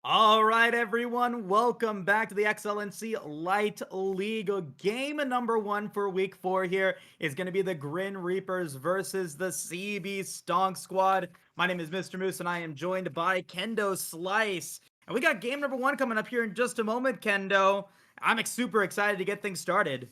All right, everyone, welcome back to the XLNC Light League. Game number one for week four here is going to be the GRIN Reapers versus the CB Stonk squad. My name is Mr. Moose, and I am joined by Kendo Slice. And we got game number one coming up here in just a moment, Kendo. I'm super excited to get things started.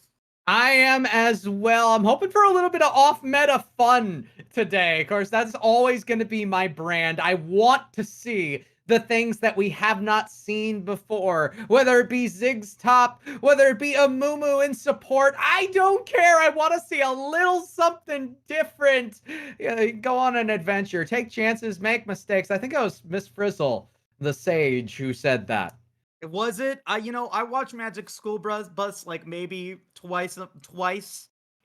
I am as well. I'm hoping for a little bit of off meta fun today. Of course, that's always going to be my brand. I want to see the things that we have not seen before, whether it be Zig's top, whether it be a Mumu in support. I don't care. I want to see a little something different. Yeah, go on an adventure, take chances, make mistakes. I think it was Miss Frizzle, the sage, who said that. Was it? I watched Magic School Bus like maybe twice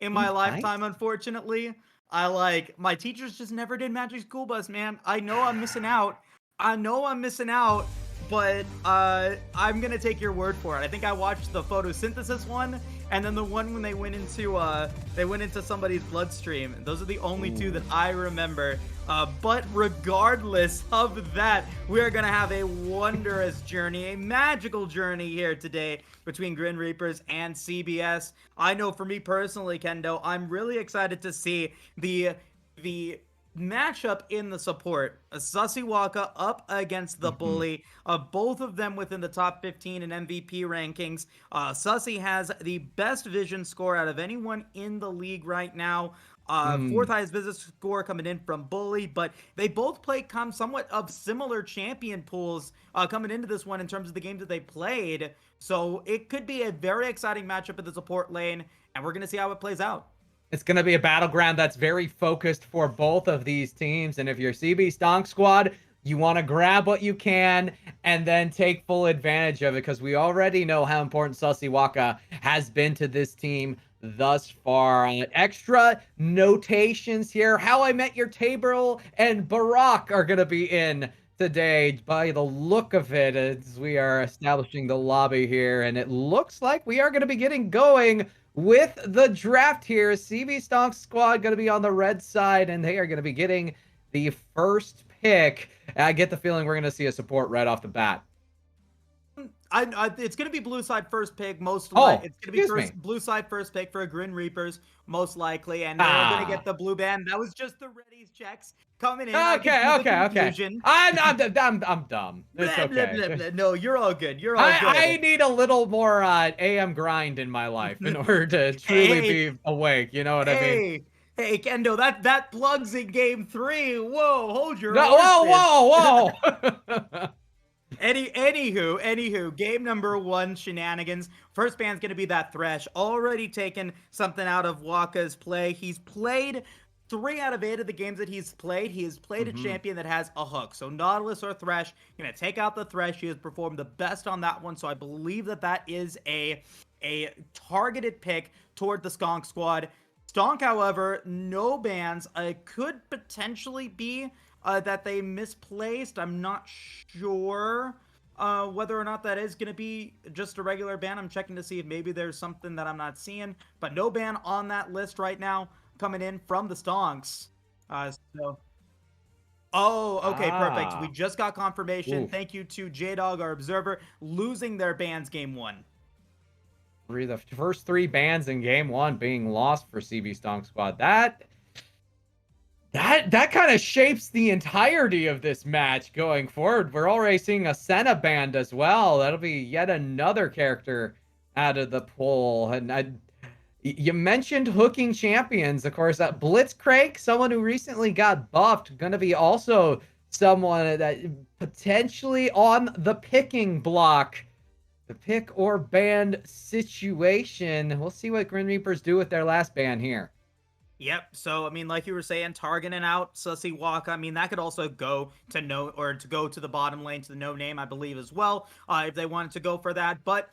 in my Ooh, nice. lifetime. Unfortunately, my teachers just never did Magic School Bus. Man, I know I'm missing out. I know I'm missing out, but I'm gonna take your word for it. I think I watched the photosynthesis one, and then the one when they went into somebody's bloodstream. Those are the only two that Ooh. I remember. But regardless of that, we are going to have a wondrous journey, a magical journey here today between Grin Reapers and CBS. I know for me personally, Kendo, I'm really excited to see the matchup in the support. Sussiwaka up against the Mhm. Bully. Both of them within the top 15 in MVP rankings. Sussy has the best vision score out of anyone in the league right now. Fourth Mm. highest visit score coming in from Bully, but they both play somewhat of similar champion pools coming into this one in terms of the games that they played. So it could be a very exciting matchup in the support lane, and we're going to see how it plays out. It's going to be a battleground that's very focused for both of these teams. And if you're CB Stonk Squad, you want to grab what you can and then take full advantage of it because we already know how important Sussiwaka has been to this team thus far. Extra notations here. How I Met Your Table and Barack are going to be in today by the look of it as we are establishing the lobby here. And it looks like we are going to be getting going with the draft here. CB Stonk squad going to be on the red side, and they are going to be getting the first pick. I get the feeling we're going to see a support right off the bat. It's gonna be blue side first pick most like Oh, it's gonna be excuse me. first blue side first pick for a Grin Reapers most likely, and they're gonna get Ah. the blue band. That was just the ready's checks coming in. I could see Okay, the okay, okay. confusion. I'm dumb. It's Blah, blah, okay. blah, blah. No, you're all good. You're all I good. need a little more AM grind in my life in order to truly Hey, be awake. You know what I mean? hey, hey, Kendo, that plugs in game three. Whoa, hold your No, horses. whoa, whoa. Anywho, game number one shenanigans. First band's gonna be that Thresh. Already taken something out of Waka's play. He's played 3 out of 8 of the games that he's played. He has played a Mhm. champion that has a hook. So Nautilus or Thresh, gonna take out the Thresh. He has performed the best on that one. So I believe that is a targeted pick toward the Skonk squad. Stonk, however, no bans. It could potentially be that they misplaced. I'm not sure whether or not that is going to be just a regular ban. I'm checking to see if maybe there's something that I'm not seeing. But no ban on that list right now coming in from the Stonks. So. Oh, okay, perfect. We Ah. just got confirmation. Oof. Thank you to J-Dog, our observer, losing their bans game one. The first three bans in game one being lost for CB Stonk Squad. That kind of shapes the entirety of this match going forward. We're already seeing a Senna band as well. That'll be yet another character out of the pool. You mentioned hooking champions, of course. Blitzcrank, someone who recently got buffed, going to be also someone that potentially on the picking block. The pick or ban situation. We'll see what Grim Reapers do with their last ban here. Yep. So I mean, like you were saying, targeting out Sussy Walk. I mean, that could also go to go to the bottom lane to the no name, I believe, as well, if they wanted to go for that. But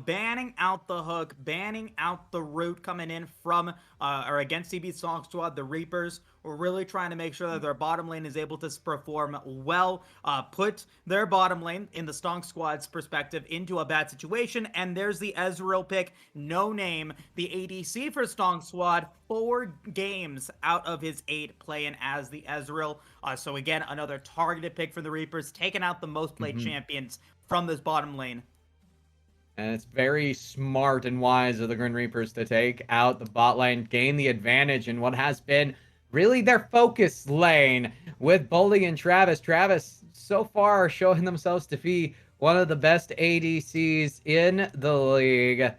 banning out the hook, banning out the root coming in from or against CB Song Squad, the Reapers We're really trying to make sure that their bottom lane is able to perform well, put their bottom lane in the Stonk squad's perspective into a bad situation. And there's the Ezreal pick, no name, the ADC for Stonk squad, 4 games out of his 8 playing as the Ezreal. So again, another targeted pick for the Reapers, taking out the most played champions from this bottom lane. And it's very smart and wise of the Grin Reapers to take out the bot lane, gain the advantage in what has been really their focus lane with Bully and Travis. Travis so far showing themselves to be one of the best ADCs in the league.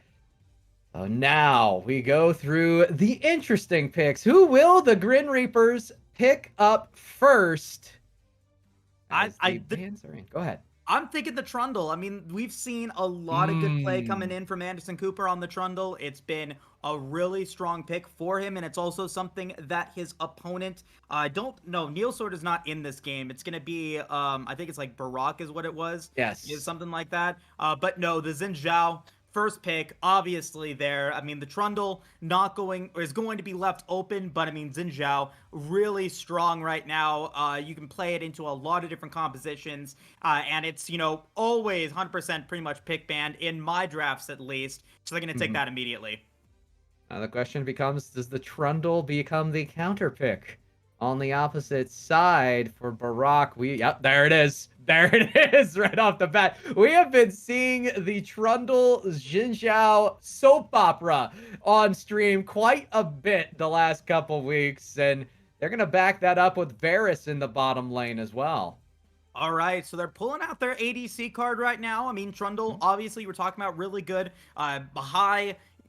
So now we go through the interesting picks. Who will the Grin Reapers pick up first? Go ahead. I'm thinking the Trundle. I mean, we've seen a lot of good play coming in from Anderson Cooper on the Trundle. It's been a really strong pick for him, and it's also something that his opponent, I don't know, Neil Sword is not in this game. It's going to be, I think it's like Barak is what it was. Yes. Is something like that. But no, the Xin Zhao first pick, obviously there. I mean, the Trundle is going to be left open, but I mean, Xin Zhao really strong right now. You can play it into a lot of different compositions, and it's, always 100% pretty much pick banned in my drafts at least. So they're going to take that immediately. Now the question becomes, does the Trundle become the counter pick? On the opposite side for Barak, yep, there it is. There it is right off the bat. We have been seeing the Trundle Xin Zhao soap opera on stream quite a bit the last couple weeks, and they're going to back that up with Varus in the bottom lane as well. All right, so they're pulling out their ADC card right now. I mean, Trundle, obviously, we're talking about really good,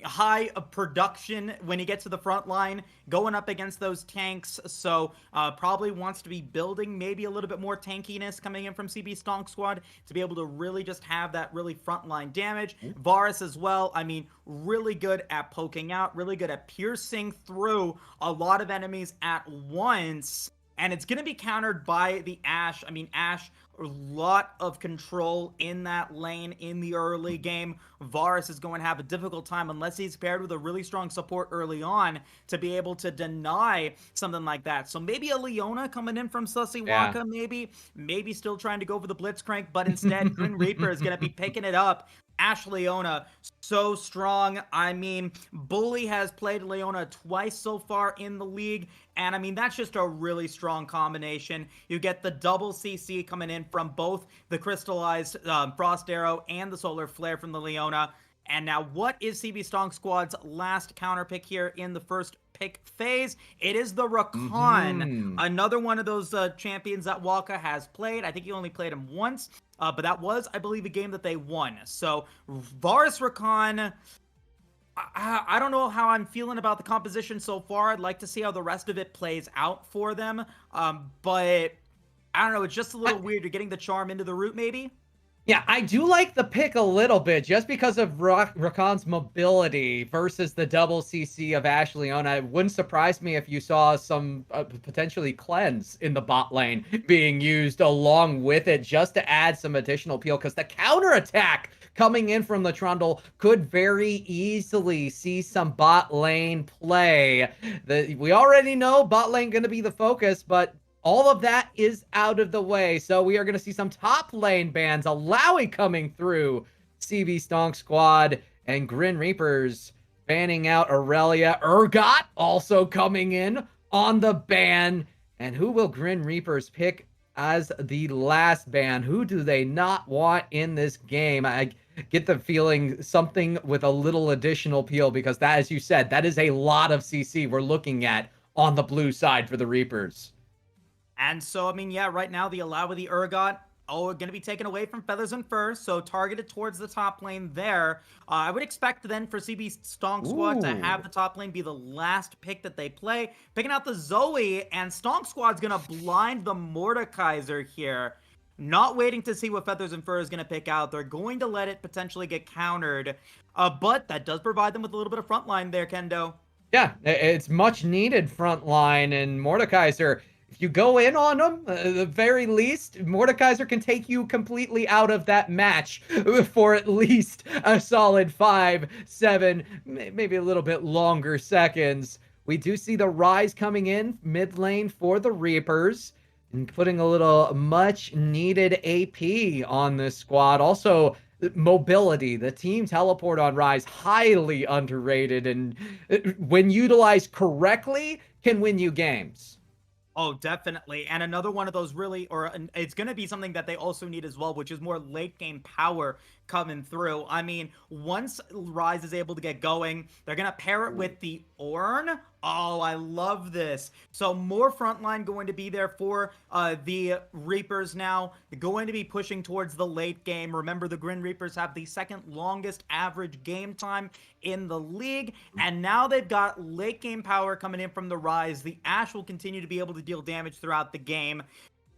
high production when he gets to the front line, going up against those tanks. So probably wants to be building maybe a little bit more tankiness coming in from CB Stonk squad to be able to really just have that really frontline damage. Varus as well. I mean, really good at poking out, really good at piercing through a lot of enemies at once. And it's going to be countered by the Ashe. I mean, Ashe, a lot of control in that lane in the early game. Varus is going to have a difficult time unless he's paired with a really strong support early on to be able to deny something like that. So maybe a Leona coming in from Sussiwaka, maybe still trying to go for the Blitzcrank, but instead Grin Reaper is going to be picking it up. Ashe Leona, so strong. I mean, Bully has played Leona twice so far in the league, and I mean, that's just a really strong combination. You get the double CC coming in from both the Crystallized Frost Arrow and the Solar Flare from the Leona. And now, what is CB Stonk Squad's last counter pick here in the first pick phase? It is the Rakan, another one of those champions that Waka has played. I think he only played him once, but that was, I believe, a game that they won. So, Varus Rakan, I don't know how I'm feeling about the composition so far. I'd like to see how the rest of it plays out for them, but I don't know. It's just a little weird. You're getting the charm into the root, maybe? Yeah, I do like the pick a little bit just because of Rakan's mobility versus the double CC of Ashe Leona. It wouldn't surprise me if you saw some potentially cleanse in the bot lane being used along with it just to add some additional appeal, because the counterattack coming in from the Trundle could very easily see some bot lane play. We already know bot lane going to be the focus, but all of that is out of the way. So we are going to see some top lane bans allowing coming through CB Stonk Squad and Grin Reapers banning out Aurelia. Urgot also coming in on the ban. And who will Grin Reapers pick as the last ban? Who do they not want in this game? I get the feeling something with a little additional peel, because that, as you said, that is a lot of CC we're looking at on the blue side for the Reapers. And so, I mean, yeah, right now the allow with the Urgot, going to be taken away from Feathers and Fur, so targeted towards the top lane there. I would expect then for CB Stonk Squad to have the top lane be the last pick that they play. Picking out the Zoe, and Stonk Squad's going to blind the Mordekaiser here. Not waiting to see what Feathers and Fur is going to pick out. They're going to let it potentially get countered. But that does provide them with a little bit of frontline there, Kendo. Yeah, it's much needed frontline, and Mordekaiser, if you go in on him, at the very least, Mordekaiser can take you completely out of that match for at least a solid 5, 7, maybe a little bit longer seconds We do see the Rise coming in mid lane for the Reapers and putting a little much needed AP on this squad. Also, mobility, the team teleport on Rise, highly underrated, and when utilized correctly, can win you games. Oh, definitely. And another one of those really, it's going to be something that they also need as well, which is more late game power coming through. I mean, once Rise is able to get going, they're going to pair it with the Ornn. Oh, I love this. So more frontline going to be there for the Reapers now. They're going to be pushing towards the late game. Remember, the Grin Reapers have the second longest average game time in the league, and now they've got late game power coming in from the Rise. The Ashe will continue to be able to deal damage throughout the game.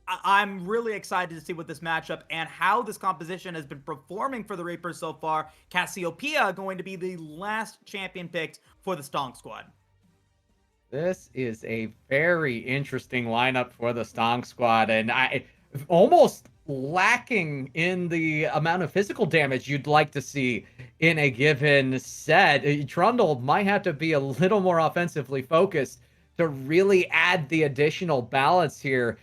I'm really excited to see what this matchup and how this composition has been performing for the Reapers so far. Cassiopeia going to be the last champion picked for the Stonk squad. This is a very interesting lineup for the Stonk squad, and I almost lacking in the amount of physical damage you'd like to see in a given set. Trundle might have to be a little more offensively focused to really add the additional balance here.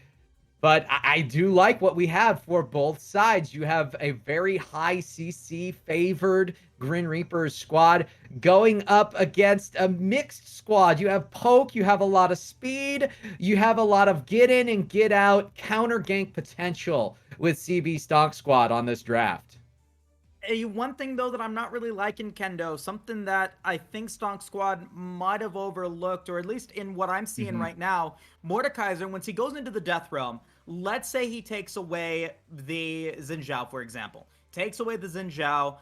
But I do like what we have for both sides. You have a very high CC favored Grin Reapers squad going up against a mixed squad. You have poke, you have a lot of speed, you have a lot of get in and get out counter gank potential with CB Stonk squad on this draft. One thing though that I'm not really liking, Kendo, something that I think Stonk Squad might have overlooked, or at least in what I'm seeing right now, Mordekaiser, once he goes into the Death Realm, let's say he takes away the Xin Zhao, for example. Takes away the Xin Zhao.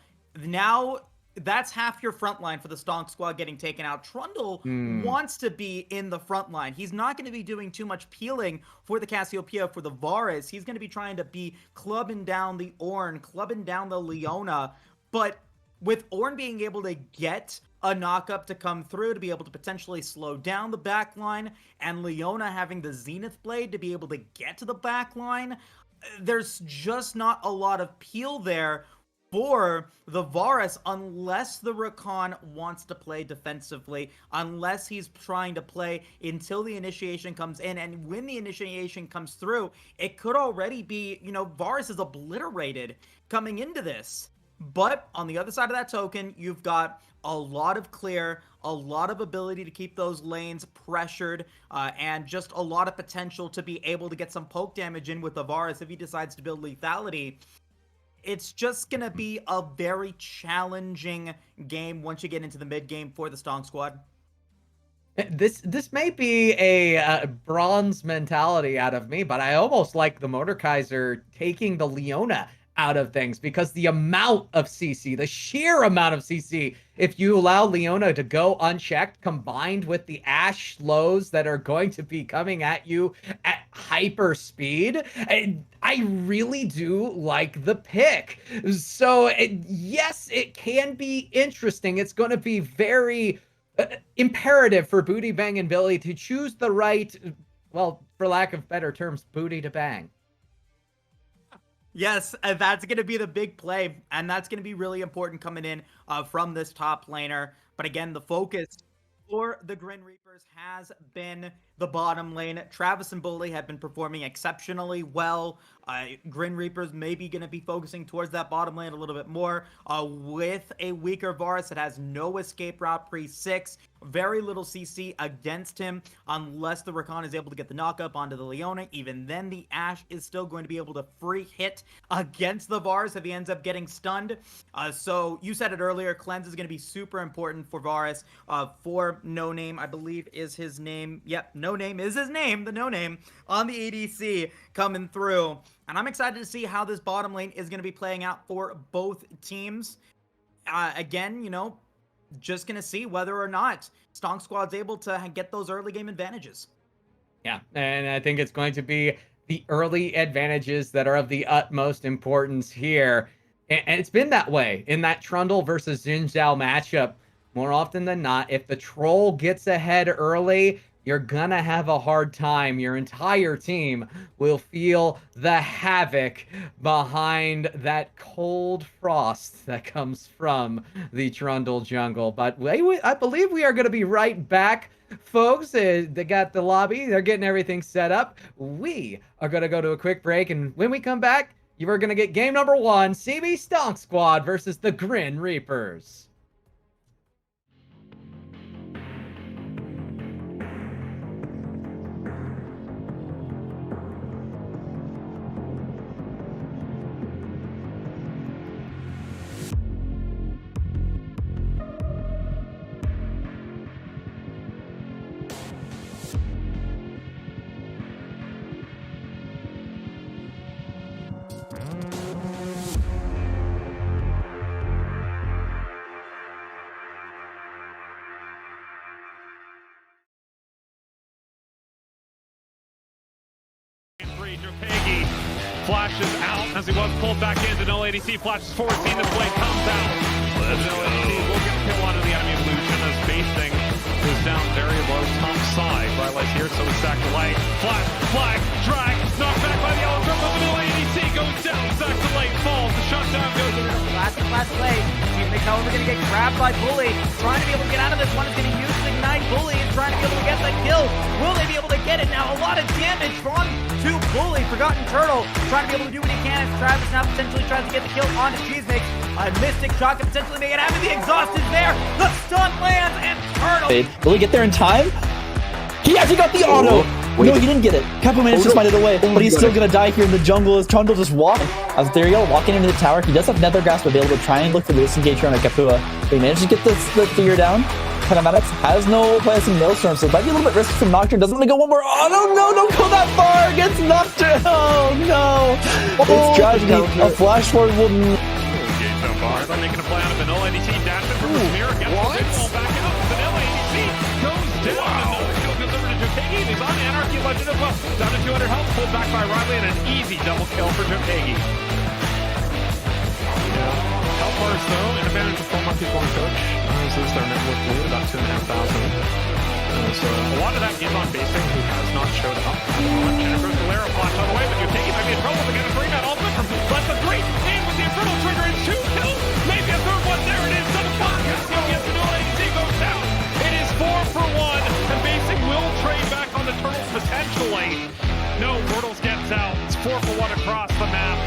Now that's half your front line for the Stonk Squad getting taken out. Trundle wants to be in the front line. He's not going to be doing too much peeling for the Cassiopeia, for the Varus. He's going to be trying to be clubbing down the Ornn, clubbing down the Leona. But with Ornn being able to get a knockup to come through, to be able to potentially slow down the back line, and Leona having the Zenith Blade to be able to get to the back line, there's just not a lot of peel there for the Varus, unless the Rakan wants to play defensively, unless he's trying to play until the initiation comes in. And when the initiation comes through, it could already be, Varus is obliterated coming into this. But on the other side of that token, you've got a lot of clear, a lot of ability to keep those lanes pressured, and just a lot of potential to be able to get some poke damage in with the Varus if he decides to build lethality. It's just going to be a very challenging game once you get into the mid game for the Stonk squad. This may be a bronze mentality out of me, but I almost like the Mordekaiser taking the Leona out of things, because the amount of CC, the sheer amount of CC, if you allow Leona to go unchecked, combined with the Ashe slows that are going to be coming at you at hyper speed, I really do like the pick. So yes, it can be interesting. It's going to be very imperative for Booty Bang and Billy to choose the right, well, for lack of better terms, booty to bang. Yes, that's going to be the big play, and that's going to be really important coming in from this top laner. But again, the focus for the Grin Reapers has been the bottom lane. Travis and Bully have been performing exceptionally well. Grin Reapers maybe going to be focusing towards that bottom lane a little bit more with a weaker Varus that has no escape route pre-6. Very little CC against him unless the Rakan is able to get the knockup onto the Leona. Even then, the Ashe is still going to be able to free hit against the Varus if he ends up getting stunned. So you said it earlier, Cleanse is going to be super important for Varus. For No Name, I believe is his name. Yep, No Name is his name, the No Name on the ADC coming through. And I'm excited to see how this bottom lane is going to be playing out for both teams. Again, just going to see whether or not Stonk Squad's able to get those early game advantages. Yeah, and I think it's going to be the early advantages that are of the utmost importance here. And it's been that way in that Trundle versus Xin Zhao matchup. More often than not, if the troll gets ahead early, you're gonna have a hard time. Your entire team will feel the havoc behind that cold frost that comes from the Trundle jungle. But I believe we are going to be right back, folks. They got the lobby. They're getting everything set up. We are going to go to a quick break, and when we come back, you are going to get game number 1, CB Stonk Squad versus the GRIN Reapers. Peggy flashes out as he was pulled back into no ADC, flashes forward, seeing the play comes out. No ADC will get a kill onto the enemy illusion as basing goes down very low top side. Brightlight's here, so he's sacked away. Flash, flag, drag, knocked back by the yellow from the no ADC goes down, sacked away, falls, the shutdown goes in. Last play. Cheesemix, however, going to get grabbed by Bully. Trying to be able to get out of this one. Is going to use the Ignite. Bully is trying to be able to get the kill. Will they be able to get it? Now, a lot of damage from to Bully. Forgotten Turtle trying to be able to do what he can as Travis now potentially tries to get the kill onto Cheesemix. A Mystic shot can potentially make it happen. The exhaust is there. The stun lands and Turtle. Will he get there in time? He actually got the auto! No, he didn't get it. Capo managed to smite it away, but he's still gonna die here in the jungle as Trundle just walking. As there you go, walking into the tower. He does have Nether Grasp available to try and look for the disengager on a Kapua. But he managed to get the figure down. Kinematics has no place in Maelstrom, so it might be a little bit risky from Nocturne. Doesn't want to go one more. Oh, no, don't go that far. Gets Nocturne. Oh, no. It's tragedy. A flash forward will... Game so far. They're making a play out of Vanilla ADC. Dashing from the smear. Gets the big ball back out. Vanilla ADC goes down. And no kill goes over to Jokegi. He's on Anarchy Legend as well. Down to 200 health. Pulled back by Riley and an easy double kill for Jokegi. Health bars though, an advantage of 4 monkeys, 1 coach. This is their network lead, about 2,500. So a lot of that is on basing, who has not showed up. Jennifer Galera flashed on the way, but Jokegi might be in trouble to get a 3-man ultimate from less than 3. Aim with the Infernal Trigger and 2 kills. Maybe a third one. There it is. Double kill. Casio gets the no ADC goes down. It is 4 for 1, and basing will trade back on the Turtles potentially. No, Mortals gets out. It's 4 for 1 across the map.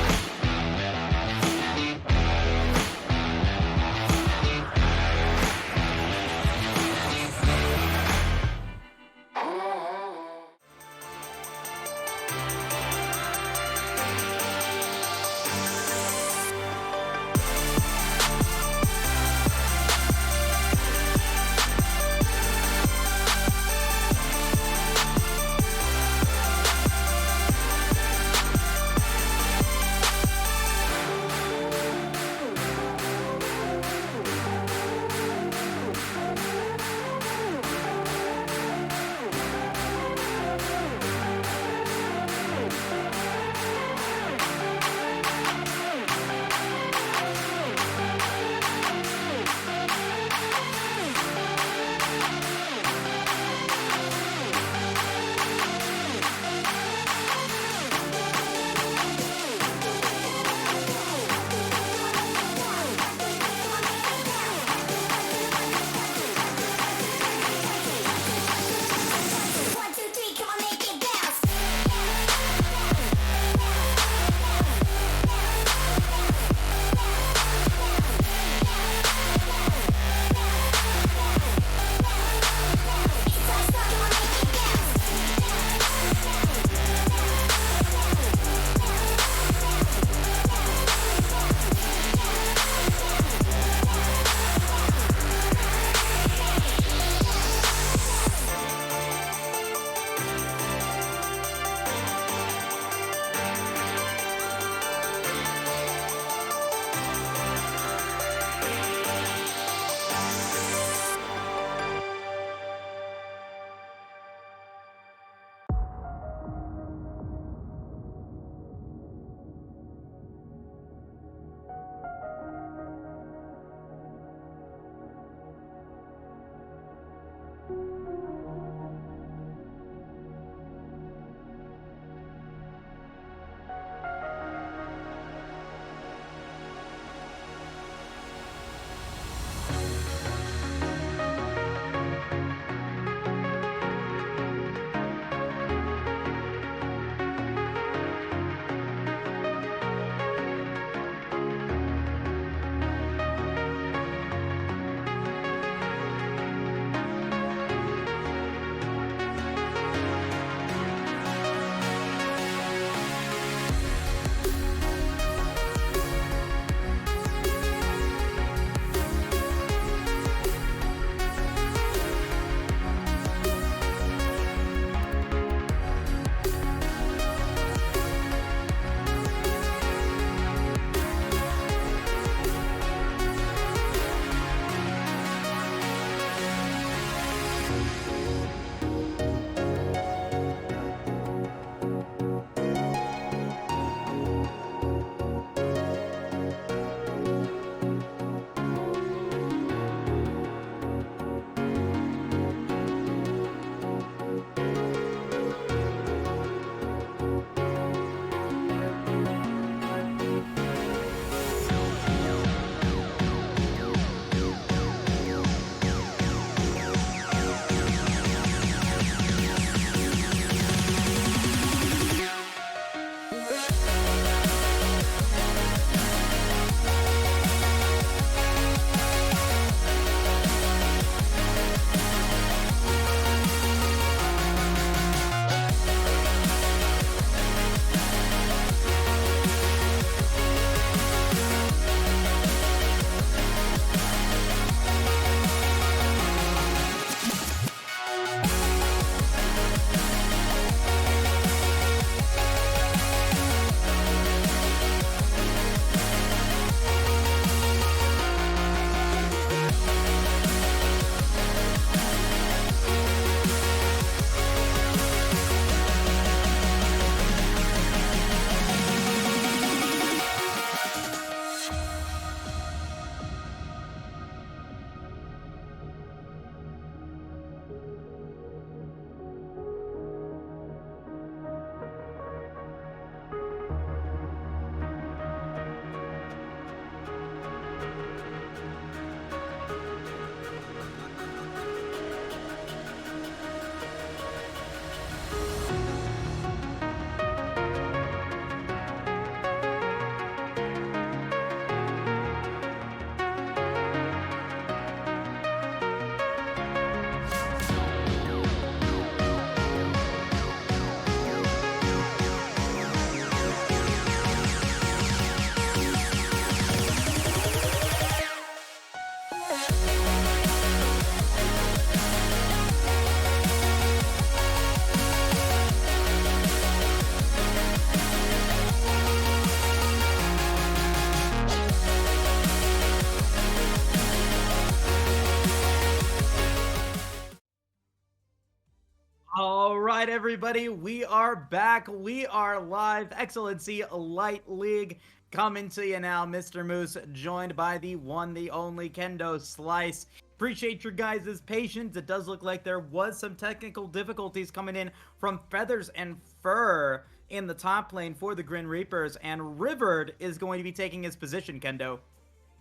right, everybody, we are back. We are live. Excellency Light League coming to you now. Mr. Moose, joined by the one, the only Kendo Slice. Appreciate your guys' patience. It does look like there was some technical difficulties coming in from Feathers and Fur in the top lane for the Grin Reapers, and Rivered is going to be taking his position, Kendo.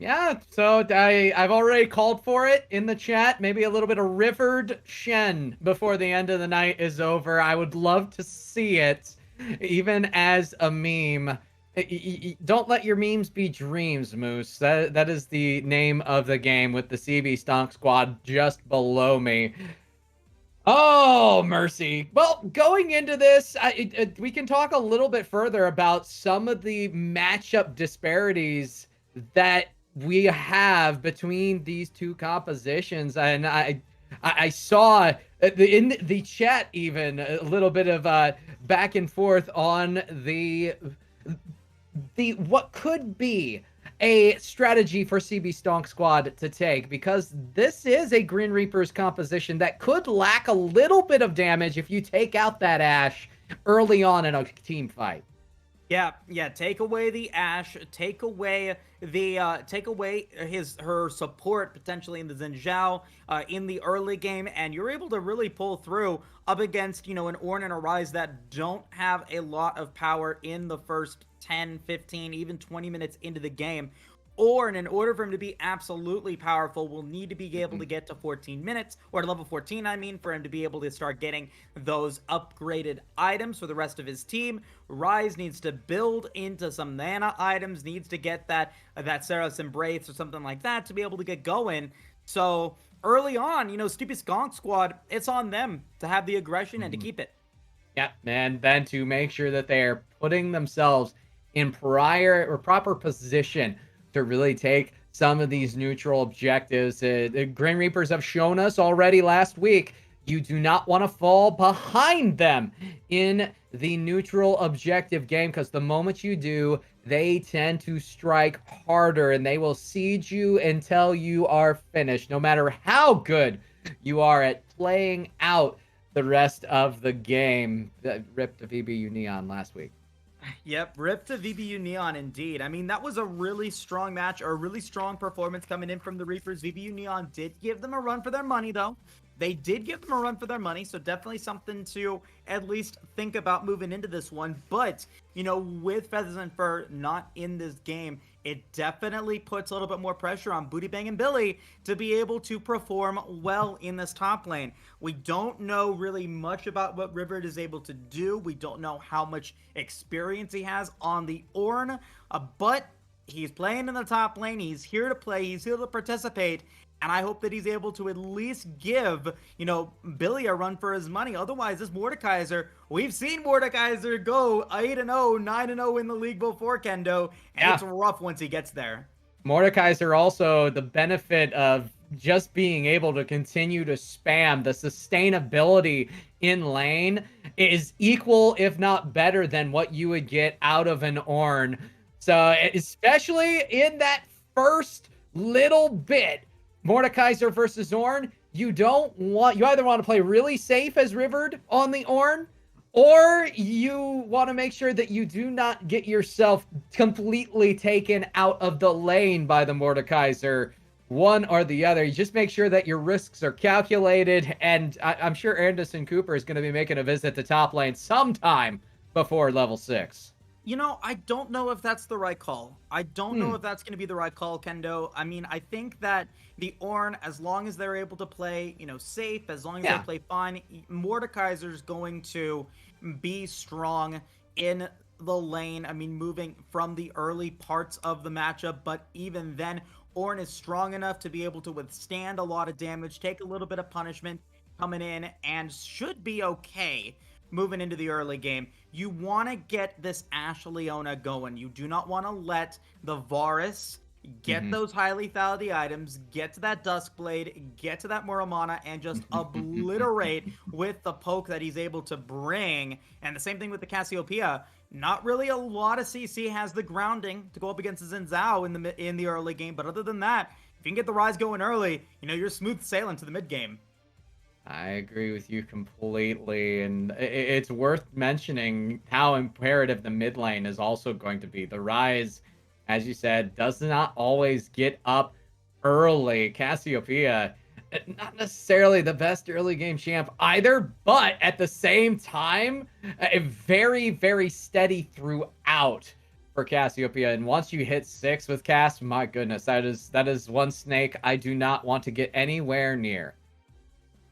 Yeah, so I've already called for it in the chat. Maybe a little bit of Rivered Shen before the end of the night is over. I would love to see it, even as a meme. Don't let your memes be dreams, Moose. That is the name of the game with the CB Stonk squad just below me. Oh, mercy. Well, going into this, we can talk a little bit further about some of the matchup disparities that we have between these two compositions. And I saw in the chat even a little bit of back and forth on the what could be a strategy for CB Stonk squad to take, because this is a Grin Reapers composition that could lack a little bit of damage if you take out that Ashe early on in a team fight. Yeah, take away the Ashe, take away her support potentially in the Xin Zhao in the early game, and you're able to really pull through up against, an Ornn and a Ryze that don't have a lot of power in the first 10, 15, even 20 minutes into the game. Ornn, in order for him to be absolutely powerful, will need to be able to get to 14 minutes, or to level 14, I mean, for him to be able to start getting those upgraded items for the rest of his team. Ryze needs to build into some Nana items, needs to get that Saros Embrace or something like that to be able to get going. So, early on, CB Stonk squad, it's on them to have the aggression and to keep it. Yeah, and then to make sure that they are putting themselves in proper position to really take some of these neutral objectives. The Grin Reapers have shown us already last week, you do not want to fall behind them in the neutral objective game, because the moment you do, they tend to strike harder and they will siege you until you are finished, no matter how good you are at playing out the rest of the game. Rip to VBU Neon last week. Yep, rip to VBU Neon indeed. I mean, that was a really strong match, or a really strong performance coming in from the Reapers. VBU Neon did give them a run for their money, though. They did give them a run for their money, so definitely something to at least think about moving into this one. But, with Feathers and Fur not in this game, it definitely puts a little bit more pressure on Booty Bang and Billy to be able to perform well in this top lane. We don't know really much about what Rivered is able to do. We don't know how much experience he has on the Ornn, but he's playing in the top lane. He's here to play. He's here to participate. And I hope that he's able to at least give, Billy a run for his money. Otherwise, this Mordekaiser, we've seen Mordekaiser go 8-0, 9-0 in the league before, Kendo. And It's rough once he gets there. Mordekaiser also, the benefit of just being able to continue to spam, the sustainability in lane is equal, if not better, than what you would get out of an Ornn. So, especially in that first little bit, Mordekaiser versus Ornn, you either want to play really safe as Rivered on the Ornn, or you want to make sure that you do not get yourself completely taken out of the lane by the Mordekaiser, one or the other. You just make sure that your risks are calculated, and I'm sure Anderson Cooper is going to be making a visit to top lane sometime before level 6. I don't know if that's the right call. I don't know if that's going to be the right call, Kendo. I mean, I think that the Ornn, as long as they're able to play, safe, as long as they play fine, Mordekaiser's going to be strong in the lane. I mean, moving from the early parts of the matchup, but even then, Ornn is strong enough to be able to withstand a lot of damage, take a little bit of punishment coming in, and should be okay moving into the early game. You want to get this Ashe Leona going. You do not want to let the Varus get those high lethality items, get to that Duskblade, get to that Muramana, and just obliterate with the poke that he's able to bring. And the same thing with the Cassiopeia. Not really a lot of CC has the grounding to go up against the Xin Zhao in the early game, but other than that, if you can get the Ryze going early, you're smooth sailing to the mid game. I agree with you completely, and it's worth mentioning how imperative the mid lane is also going to be. The Rise, as you said, does not always get up early. Cassiopeia, not necessarily the best early game champ either, but at the same time, a very, very steady throughout for Cassiopeia. And once you hit 6 with Cass, my goodness, that is one snake I do not want to get anywhere near.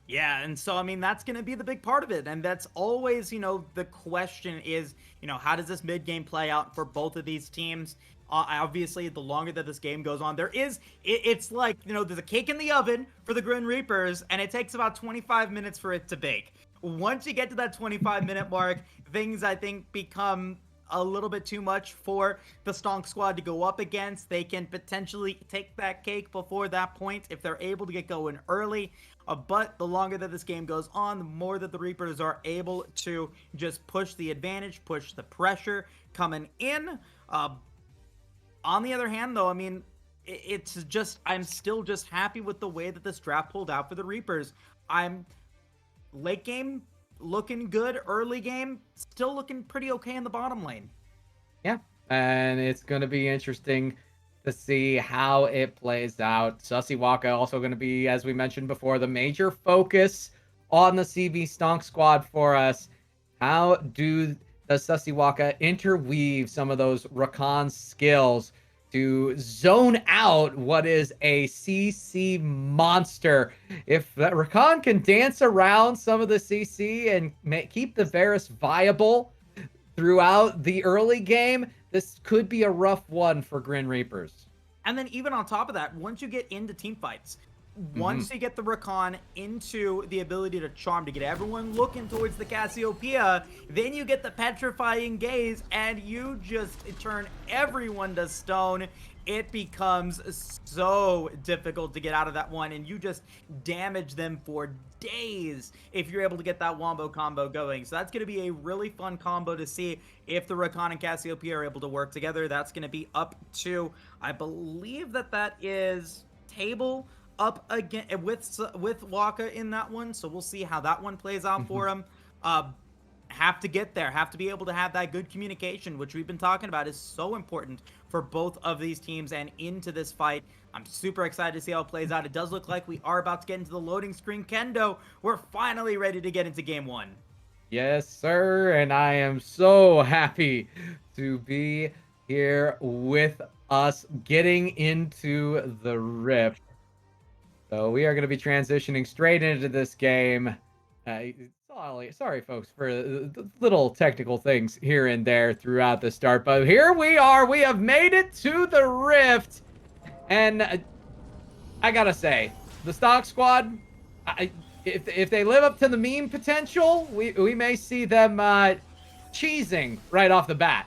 Yeah, and so I mean that's going to be the big part of it, and that's always, the question is, how does this mid game play out for both of these teams? Obviously, the longer that this game goes on, it's like, there's a cake in the oven for the Grin Reapers, and it takes about 25 minutes for it to bake. Once you get to that 25-minute mark, things I think become a little bit too much for the Stonk squad to go up against. They can potentially take that cake before that point if they're able to get going early. But the longer that this game goes on, the more that the Reapers are able to just push the advantage, push the pressure coming in. On the other hand, though, I mean, it's just, I'm still just happy with the way that this draft pulled out for the Reapers. I'm late game looking good, early game still looking pretty okay in the bottom lane. Yeah, and it's going to be interesting to see how it plays out. Sussy Waka also going to be, as we mentioned before, the major focus on the CB Stonk squad for us. How does Sussy Waka interweave some of those Rakan skills to zone out what is a CC monster? If Rakan can dance around some of the CC and keep the Varus viable throughout the early game, this could be a rough one for Grin Reapers. And then even on top of that, once you get into team fights, once you get the Rakan into the ability to charm, to get everyone looking towards the Cassiopeia, then you get the petrifying gaze, and you just turn everyone to stone. It becomes so difficult to get out of that one, and you just damage them for days if you're able to get that wombo combo going. So that's going to be a really fun combo to see if the Rakan and Cassiopeia are able to work together. That's going to be up to, I believe that is table up again with Waka in that one, so we'll see how that one plays out for him. Have to get there, have to be able to have that good communication, which we've been talking about is so important for both of these teams and into this fight. I'm super excited to see how it plays out. It does look like we are about to get into the loading screen. Kendo, we're finally ready to get into game one. Yes, sir, and I am so happy to be here with us getting into the Rift. So we are going to be transitioning straight into this game. Sorry, folks, for the little technical things here and there throughout the start. But here we are. We have made it to the Rift. And I got to say, the Stonk squad, if they live up to the meme potential, we may see them cheesing right off the bat.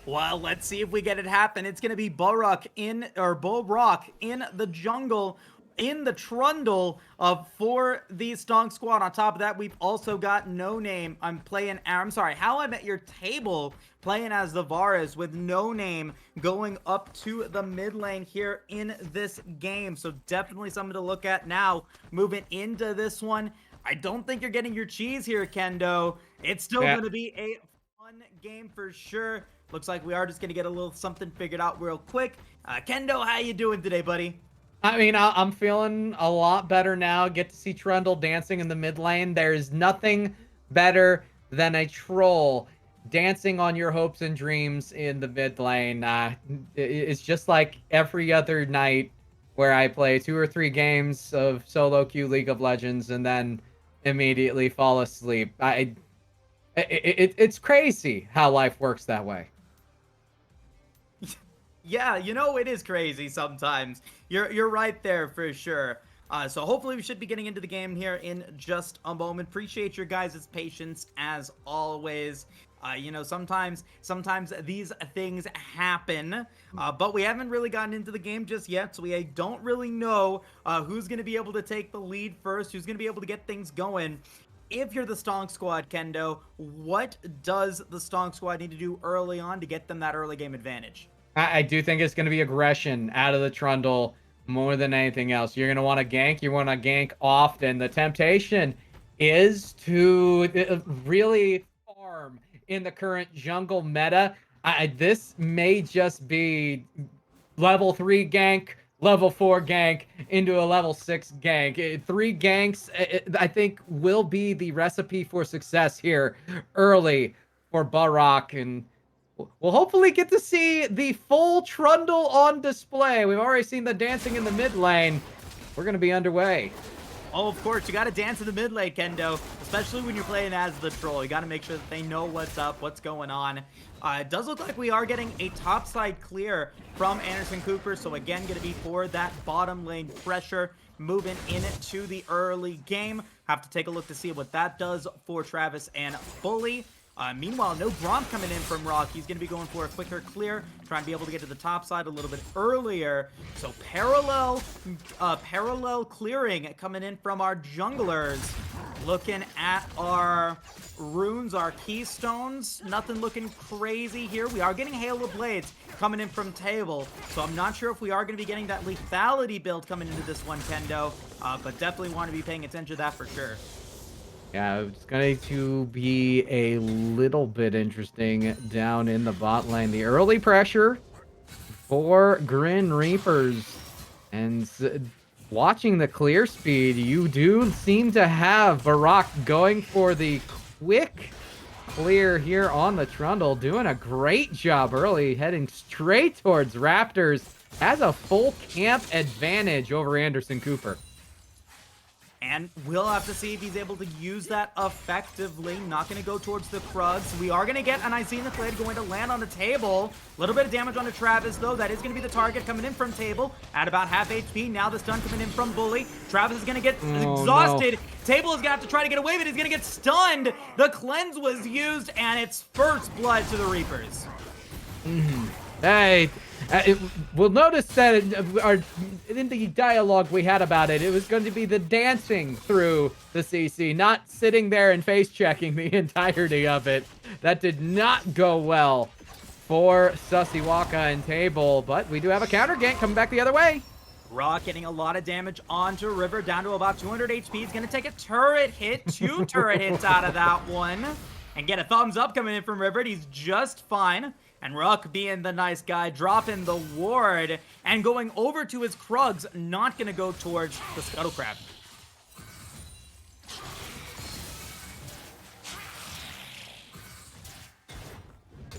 Well, let's see if we get it happen. It's going to be Bulrock in the jungle, in the trundle for the Stonk squad. On top of that, we've also got No Name. How I Met Your Table playing as the Varus, with No Name going up to the mid lane here in this game. So definitely something to look at now moving into this one. I don't think you're getting your cheese here, Kendo. It's still going to be a fun game for sure. Looks like we are just going to get a little something figured out real quick. Kendo, how you doing today, buddy? I mean, I'm feeling a lot better now. Get to see Trundle dancing in the mid lane. There's nothing better than a troll dancing on your hopes and dreams in the mid lane. It's just like every other night where I play 2 or 3 games of solo queue League of Legends and then immediately fall asleep. It's crazy how life works that way. Yeah, it is crazy sometimes. You're right there for sure. So hopefully we should be getting into the game here in just a moment. Appreciate your guys' patience as always. Sometimes these things happen, but we haven't really gotten into the game just yet, so we don't really know who's going to be able to take the lead first, who's going to be able to get things going. If you're the Stonk squad, Kendo, what does the Stonk squad need to do early on to get them that early game advantage? I do think it's going to be aggression out of the Trundle. more than anything else. You're going to want to gank. You want to gank often. The temptation is to really farm in the current jungle meta. This may just be level 3 gank, level 4 gank into a level 6 gank. 3 ganks, I think, will be the recipe for success here early for Barak, and we'll hopefully get to see the full Trundle on display. We've already seen the dancing in the mid lane. We're going to be underway. Oh, of course, you got to dance in the mid lane, Kendo, especially when you're playing as the troll. You got to make sure that they know what's up, what's going on. It does look like we are getting a topside clear from Anderson Cooper, so again, going to be for that bottom lane pressure, moving into the early game. Have to take a look to see what that does for Travis and Bully. Meanwhile, no Braum coming in from Rock. He's going to be going for a quicker clear, trying to be able to get to the top side a little bit earlier. So parallel clearing coming in from our junglers. Looking at our runes, our keystones. Nothing looking crazy here. We are getting Halo Blades coming in from table. So I'm not sure if we are going to be getting that lethality build coming into this one, Kendo. But definitely want to be paying attention to that for sure. Yeah, it's going to be a little bit interesting down in the bot lane. The early pressure for GRIN Reapers. And watching the clear speed, you do seem to have Barak going for the quick clear here on the Trundle. Doing a great job early, heading straight towards Raptors. Has a full camp advantage over Anderson Cooper. And we'll have to see if he's able to use that effectively. Not going to go towards the Krugs. We are going to get an Zenith Blade going to land on the table. A little bit of damage onto Travis, though. That is going to be the target coming in from table at about half HP. Now the stun coming in from Bully. Travis is going to get exhausted. No. Table is going to have to try to get away, but he's going to get stunned. The cleanse was used, and it's first blood to the Reapers. Hey, we'll notice that in the dialogue we had about it, it was going to be the dancing through the CC, not sitting there and face checking the entirety of it. That did not go well for Sussiwaka and Table, but we do have a counter gank coming back the other way. Rock getting a lot of damage onto River, down to about 200 HP. He's going to take a turret hit, 2 turret hits out of that one, and get a thumbs up coming in from River. He's just fine. And Rock being the nice guy, dropping the ward and going over to his Krugs, not going to go towards the Scuttle Crab.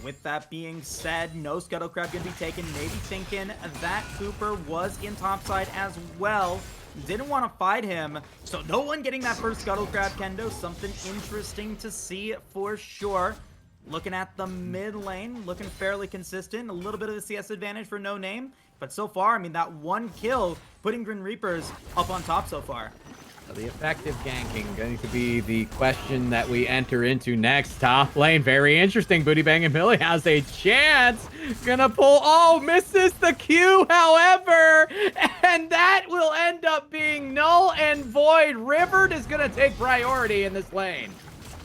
With that being said, no Scuttle Crab going to be taken. Maybe thinking that Cooper was in topside as well. Didn't want to fight him. So no one getting that first Scuttle Crab, Kendo. Something interesting to see for sure. Looking at the mid lane, looking fairly consistent. A little bit of the CS advantage for No Name. But so far, I mean, that one kill putting GRIN Reapers up on top so far. The effective ganking going to be the question that we enter into next. Top lane, very interesting. Booty Banging Billy has a chance. Gonna pull, oh, misses the Q, however. And that will end up being null and void. River is gonna take priority in this lane.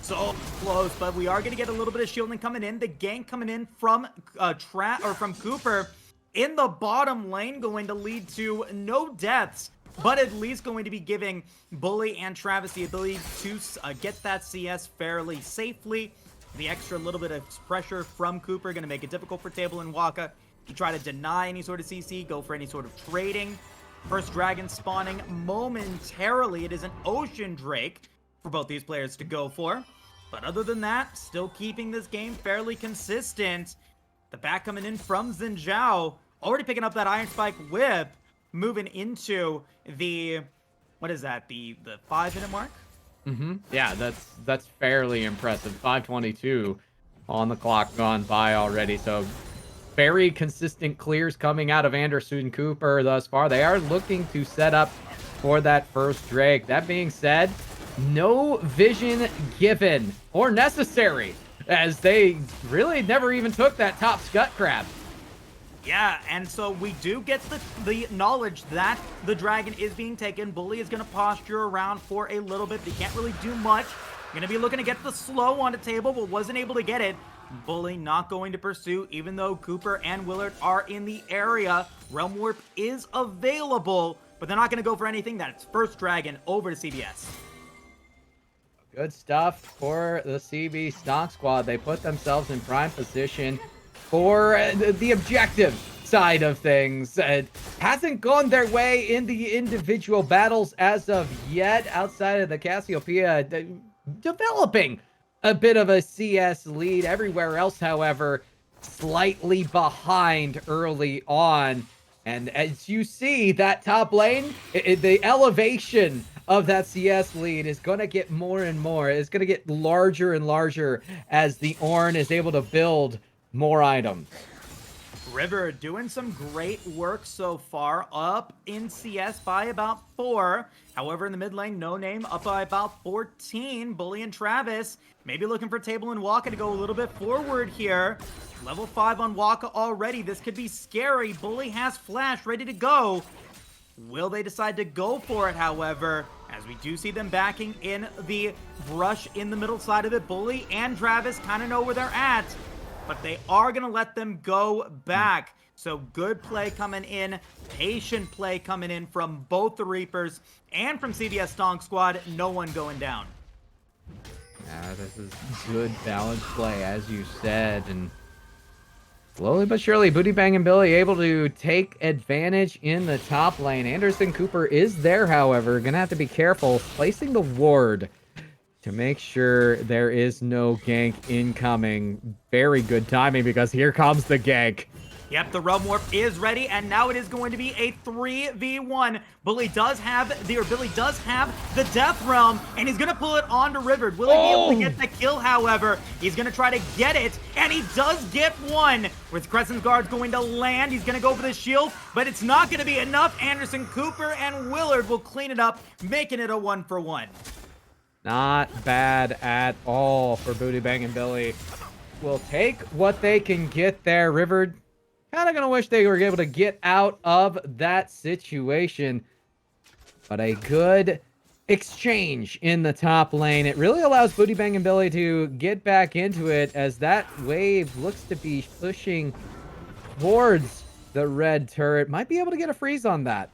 So close, but we are going to get a little bit of shielding coming in. The gank coming in from from Cooper in the bottom lane, going to lead to no deaths, but at least going to be giving Bully and Travis the ability to get that CS fairly safely. The extra little bit of pressure from Cooper going to make it difficult for Table and Waka to try to deny any sort of CC, go for any sort of trading. First dragon spawning momentarily. It is an Ocean Drake for both these players to go for. But other than that, still keeping this game fairly consistent. The back coming in from Xin Zhao, already picking up that Iron Spike whip, moving into the, what is that, the 5-minute mark? Yeah, that's fairly impressive. 5:22 on the clock gone by already. So very consistent clears coming out of Anderson Cooper thus far. They are looking to set up for that first Drake. That being said, no vision given or necessary, as they really never even took that top Scut Crab. Yeah, and so we do get the knowledge that the dragon is being taken. Bully is going to posture around for a little bit. They can't really do much. Going to be looking to get the slow on the table, but wasn't able to get it. Bully not going to pursue, even though Cooper and Willard are in the area. Realm Warp is available, but they're not going to go for anything. That's first Dragon over to CBS. Good stuff for the CB Stonk squad. They put themselves in prime position for the objective side of things. It hasn't gone their way in the individual battles as of yet, outside of the Cassiopeia developing a bit of a CS lead. Everywhere else, however, slightly behind early on. And as you see, that top lane, the elevation of that CS lead is going to get more and more. It's going to get larger and larger as the Ornn is able to build more items. River doing some great work so far, up in CS by about 4. However, in the mid lane, No Name up by about 14. Bully and Travis maybe looking for Table and Waka to go a little bit forward here. Level 5 on Waka already. This could be scary. Bully has Flash ready to go. Will they decide to go for it, however, as we do see them backing in the brush in the middle side of it. Bully and Travis kind of know where they're at, but they are going to let them go back. So good play coming in, patient play coming in from both the Reapers and from CBS Stonk Squad. No one going down. Yeah, this is good balanced play, as you said, and slowly but surely, Booty Bang and Billy able to take advantage in the top lane. Anderson Cooper is there, however. Gonna have to be careful placing the ward to make sure there is no gank incoming. Very good timing, because here comes the gank. Yep, the Realm Warp is ready, and now it is going to be a 3v1. Billy does have the Death Realm, and he's going to pull it onto River. Will he be able to get the kill, however? He's going to try to get it, and he does get one. With Crescent's Guard's going to land, he's going to go for the shield, but it's not going to be enough. Anderson Cooper and Willard will clean it up, making it a 1-for-1. Not bad at all for Booty Bang and Billy. Will take what they can get there. River kind of going to wish they were able to get out of that situation. But a good exchange in the top lane. It really allows Booty Bang and Billy to get back into it, as that wave looks to be pushing towards the red turret. Might be able to get a freeze on that.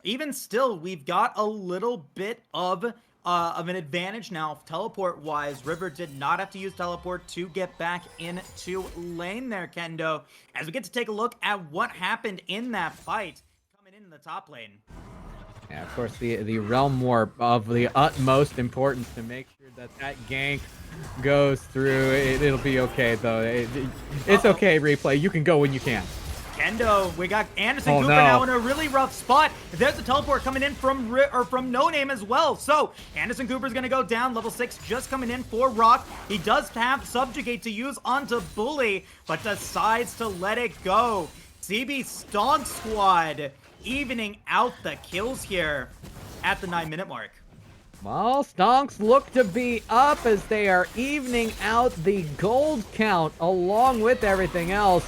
Even still, we've got a little bit of an advantage now, teleport-wise. River did not have to use teleport to get back into lane there, Kendo. As we get to take a look at what happened in that fight coming in the top lane. Yeah, of course, the Realm Warp of the utmost importance to make sure that that gank goes through. It'll be okay, though. It's okay, replay. You can go when you can. Kendo, we got Anderson Cooper now in a really rough spot. There's a teleport coming in from No Name as well. So Anderson Cooper's going to go down. Level 6 just coming in for Rock. He does have Subjugate to use onto Bully, but decides to let it go. CB Stonk Squad evening out the kills here at the 9-minute mark. Well, Stonks look to be up as they are evening out the gold count along with everything else.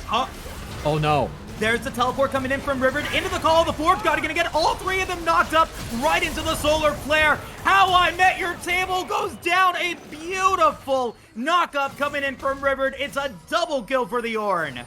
Oh no. There's the teleport coming in from River into the Call of the Fourth God. Gonna get all 3 of them knocked up right into the Solar Flare. How I Met Your Table goes down. A beautiful knock-up coming in from River. It's a double kill for the Ornn.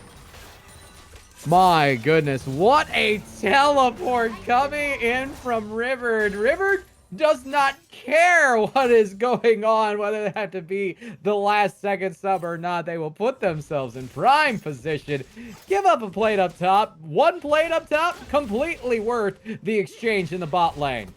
My goodness, what a teleport coming in from River. River does not care what is going on, whether they have to be the last second sub or not. They will put themselves in prime position, give up a plate up top. 1 plate up top, completely worth the exchange in the bot lane.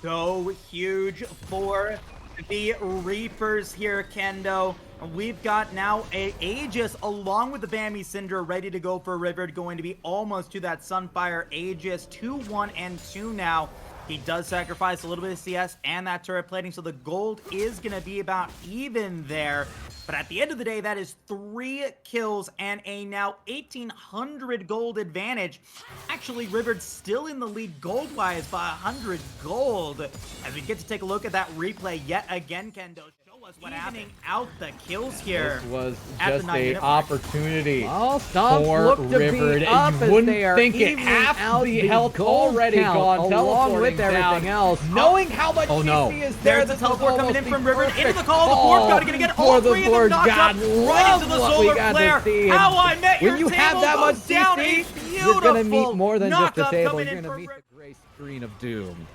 So huge for the Reapers here, Kendo. We've got now a Aegis along with the Bambi Cinder ready to go for River, going to be almost to that Sunfire Aegis. 2-1 and 2 now. He does sacrifice a little bit of CS and that turret plating, so the gold is going to be about even there. But at the end of the day, that is 3 kills and a now 1,800 gold advantage. Actually, River's still in the lead gold-wise by 100 gold. As we get to take a look at that replay yet again, Kendo, show What evening out the kills here. This was at the just 9 a minute mark. opportunity Well, Stonks for look to River. be up You as wouldn't they are think it. evening Half out the the health gold already count, gone, along teleporting with everything down. else. Knowing how much Oh, CC no. is there, There's a this will teleport coming in almost from be River into the perfect call. The Forge God gonna get all for the three of them Forge knocked God. up right into the Love what we solar got to flare. see. How I Met When Your you have Table that much goes down. CC, A you're gonna meet beautiful more than just a knockup table. coming You're in gonna from meet River. the gray screen of doom.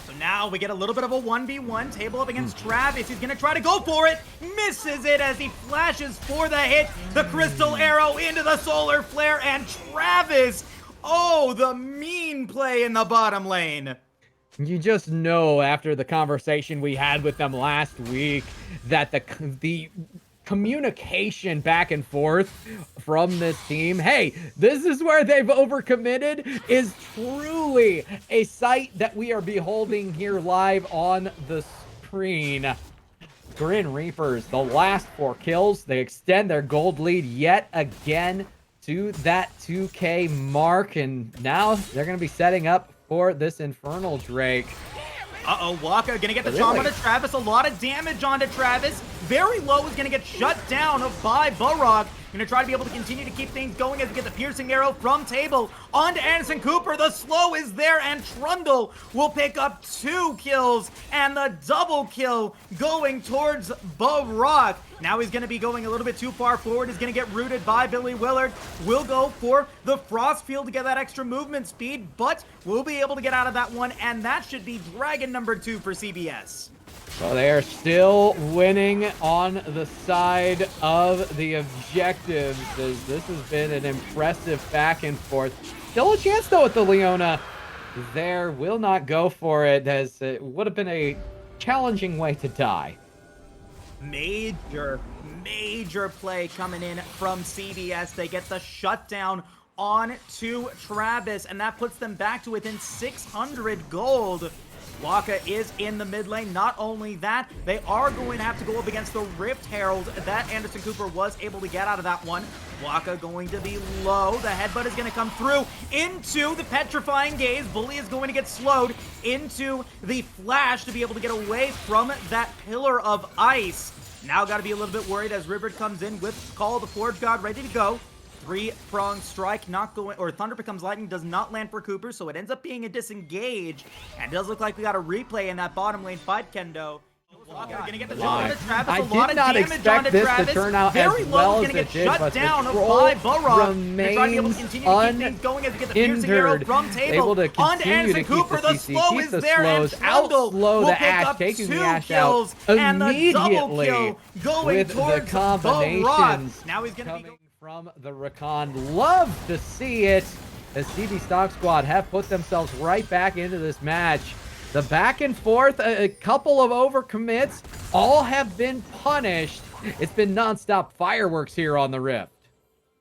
So now we get a little bit of a 1v1 table up against Travis. He's gonna try to go for it. Misses it as he flashes for the hit. The crystal arrow into the solar flare, and Travis, oh, the mean play in the bottom lane. You just know after the conversation we had with them last week that the communication back and forth from this team, hey, this is where they've overcommitted, is truly a sight that we are beholding here live on the screen. GRIN Reapers, the last 4 kills, they extend their gold lead yet again to that 2K mark, and now they're going to be setting up for this Infernal Drake. Uh-oh, Waka gonna get the charm Really? onto Travis. A lot of damage onto Travis. Very low is gonna get shut down by Burrock. Gonna try to be able to continue to keep things going as we get the piercing arrow from table onto Anderson Cooper. The slow is there, and Trundle will pick up 2 kills, and the double kill going towards Burrock. Now he's gonna be going a little bit too far forward. He's gonna get rooted by Billy Willard. Will go for the Frost Field to get that extra movement speed, but we'll be able to get out of that one, and that should be Dragon number 2 for CBS. So they are still winning on the side of the objectives, as this has been an impressive back and forth. Still a chance though with the Leona. There will not go for it, as it would have been a challenging way to die. Major play coming in from CBS. They get the shutdown on to Travis, and that puts them back to within 600 gold. Waka is in the mid lane. Not only that, they are going to have to go up against the Rift Herald that Anderson Cooper was able to get out of that one. Waka going to be low. The headbutt is going to come through into the Petrifying Gaze. Bully is going to get slowed into the flash to be able to get away from that pillar of ice. Now got to be a little bit worried as River comes in with Call of the Forge God ready to go. 3-pronged strike not going, or Thunder Becomes Lightning does not land for Cooper, so it ends up being a disengage. And it does look like we got a replay in that bottom lane fight, Kendo. Walker gonna get the shot onto Travis. I A lot did of not damage expect onto this Travis. to turn out Very as low, well is as gonna it get did, shut but the down troll by Burrock. They're trying to be able to remains continue to keep things going as we get the piercing arrow unhindered. from table Able to onto continue Anderson to keep Cooper. the The CC, slow keep is the there, and slows, Trundle outslow will the pick Ashe, up taking 2 the Ashe kills, out and the double immediately kill going with the towards Burrock. combinations Now he's gonna be coming from the Rakan. Love to see it, as CB Stonk Squad have put themselves right back into this match. The back and forth, a couple of overcommits, all have been punished. It's been nonstop fireworks here on the Rift.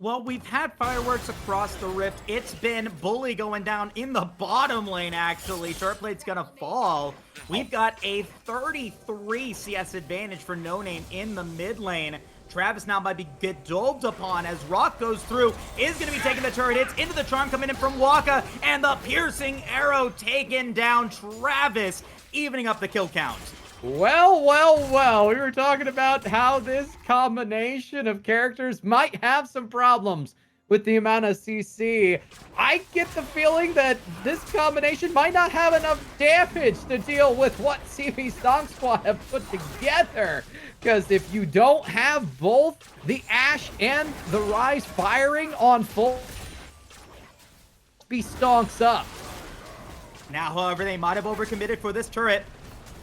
Well, we've had fireworks across the Rift. It's been Bully going down in the bottom lane, actually. Shortblade's gonna fall. We've got a 33 CS advantage for No Name in the mid lane. Travis now might get dove upon as Rock goes through, is going to be taking the turret hits into the charm coming in from Waka, and the piercing arrow taken down. Travis evening up the kill count. Well, well, well, we were talking about how this combination of characters might have some problems with the amount of CC. I get the feeling that this combination might not have enough damage to deal with what CB Stonk Squad have put together. Because if you don't have both the Ashe and the Rise firing on full, be stonks up. Now, however, they might have overcommitted for this turret.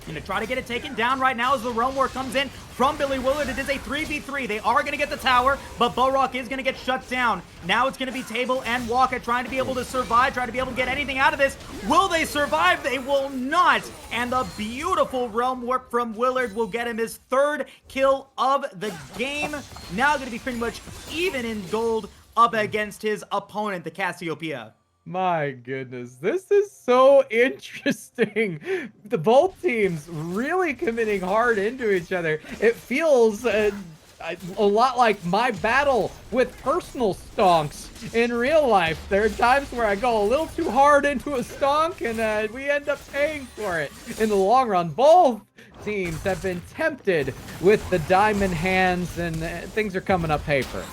Gonna try to get it taken down right now as the Realm War comes in from Billy Willard. It is a 3v3. They are gonna get the tower, but Burrock is gonna get shut down. Now it's gonna be Table and Waka trying to be able to survive, trying to be able to get anything out of this. Will they survive? They will not. And the beautiful Realm Warp from Willard will get him his 3rd kill of the game. Now gonna be pretty much even in gold up against his opponent, the Cassiopeia. My goodness, this is so interesting. The both teams really committing hard into each other. It feels a lot like my battle with personal stonks in real life. There are times where I go a little too hard into a stonk and we end up paying for it in the long run. Both teams have been tempted with the diamond hands, and things are coming up paper.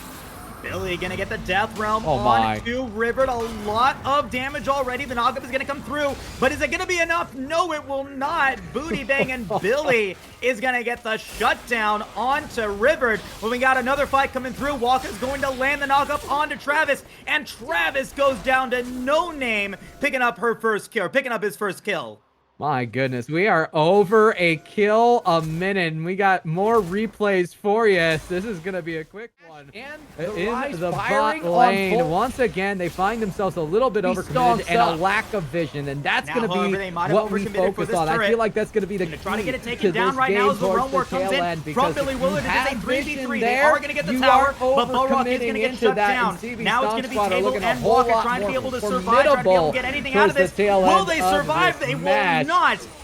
Billy gonna get the Death Realm Oh my. onto River. A lot of damage already. The knockup is gonna come through, but is it gonna be enough? No, it will not. Booty Bang and Billy is gonna get the shutdown onto River. When we got another fight coming through, Walker's going to land the knockup onto Travis, and Travis goes down to No Name, picking up his first kill. My goodness, we are over a kill a minute, and we got more replays for you. This is going to be a quick one. And in the bot lane, once again, they find themselves a little bit overcommitted and a lack of vision, and that's going to be what we focus on. I feel like that's going to be the key trying to get it taken to down this right now game as the towards Realm War the comes tail in end, from because Billy if Willard. you It is a have 3v3. vision They there, are going to get the you tower, are but Borok is going to get overcommitting shut that, down. and CB Now it's going to be Stonk Squad are Table looking a and whole Walker lot trying to be more able to survive, trying to be able formidable to get anything out of towards this. the tail Will end they of survive? this They will match. not.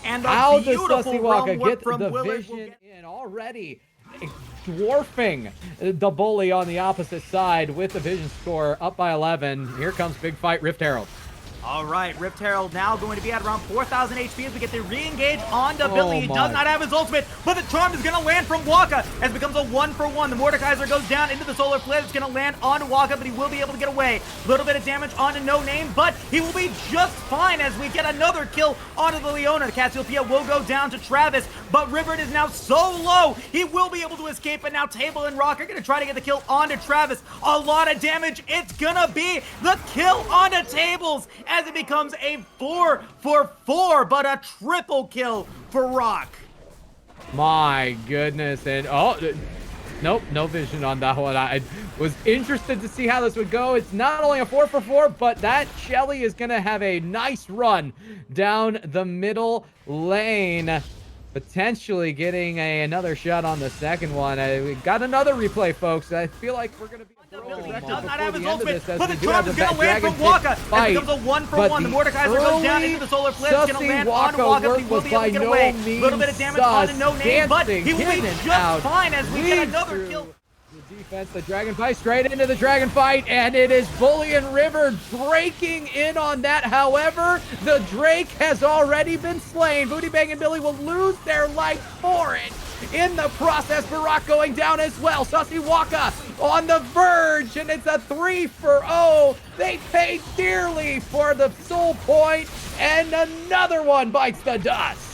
And How the does beautiful Sussy Walker Realm War get from the Willard will vision get... in already? Dwarfing the bully on the opposite side with the vision score up by 11. Here comes big fight Rift Herald. All right, Rift Herald now going to be at around 4,000 HP as we get the re-engage onto Billy. He does not have his ultimate, but the charm is going to land from Waka as it becomes a 1-for-1. The Mordekaiser goes down into the solar flare. It's going to land onto Waka, but he will be able to get away. A little bit of damage onto No Name, but he will be just fine as we get another kill onto the Leona. The Cassiopeia will go down to Travis, but Rivert is now so low, he will be able to escape, and now Table and Rock are going to try to get the kill onto Travis. A lot of damage. It's going to be the kill onto Tables, as it becomes a 4-for-4, but a triple kill for Rock. My goodness, and nope, no vision on that one. I was interested to see how this would go. It's not only a 4-for-4, but that Shelly is gonna have a nice run down the middle lane, potentially getting another shot on the second one. We got another replay, folks. I feel like we're gonna be Billy does not have his ultimate, but the charm is going to land from Waka. It becomes a 1-for-1. The Mordekaiser goes down into the solar flare. It's going to land on Waka, but he will be able to get away. A little bit of damage onto No Name, but he will be just fine as we get another kill. The defense, the Dragon Fight, straight into the Dragon Fight, and it is Bully and River breaking in on that. However, the Drake has already been slain. Booty Bang and Billy will lose their life for it. In the process, Barack going down as well. Sussy Waka on the verge, and it's a 3-for-0. They paid dearly for the soul point, and another one bites the dust.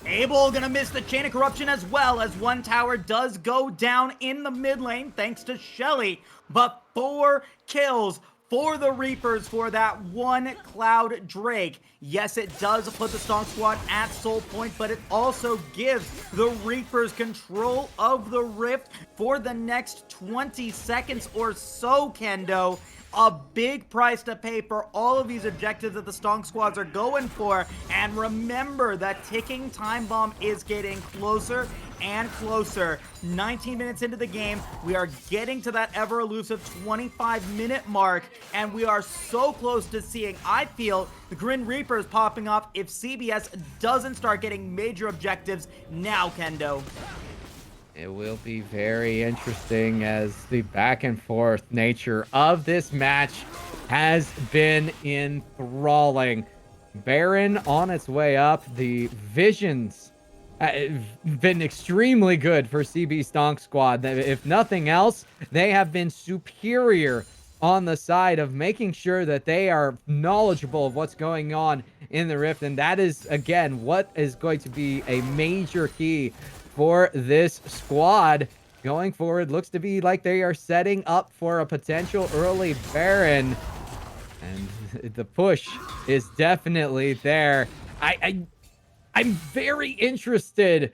Abel gonna miss the Chain of Corruption as well, as one tower does go down in the mid lane thanks to Shelly, but 4 kills for the Reapers for that one Cloud Drake. Yes, it does put the Stonk Squad at soul point, but it also gives the Reapers control of the Rift for the next 20 seconds or so, Kendo. A big price to pay for all of these objectives that the Stonk Squads are going for. And remember, that ticking time bomb is getting closer and closer. 19 minutes into the game, we are getting to that ever elusive 25-minute mark, and we are so close to seeing, I feel, the GRIN Reapers popping off if CBS doesn't start getting major objectives now, Kendo. It will be very interesting, as the back and forth nature of this match has been enthralling. Baron on its way up. The visions have been extremely good for CB Stonk Squad. If nothing else, they have been superior on the side of making sure that they are knowledgeable of what's going on in the Rift. And that is, again, what is going to be a major key for this squad going forward. Looks to be like they are setting up for a potential early Baron, and the push is definitely there. I'm very interested,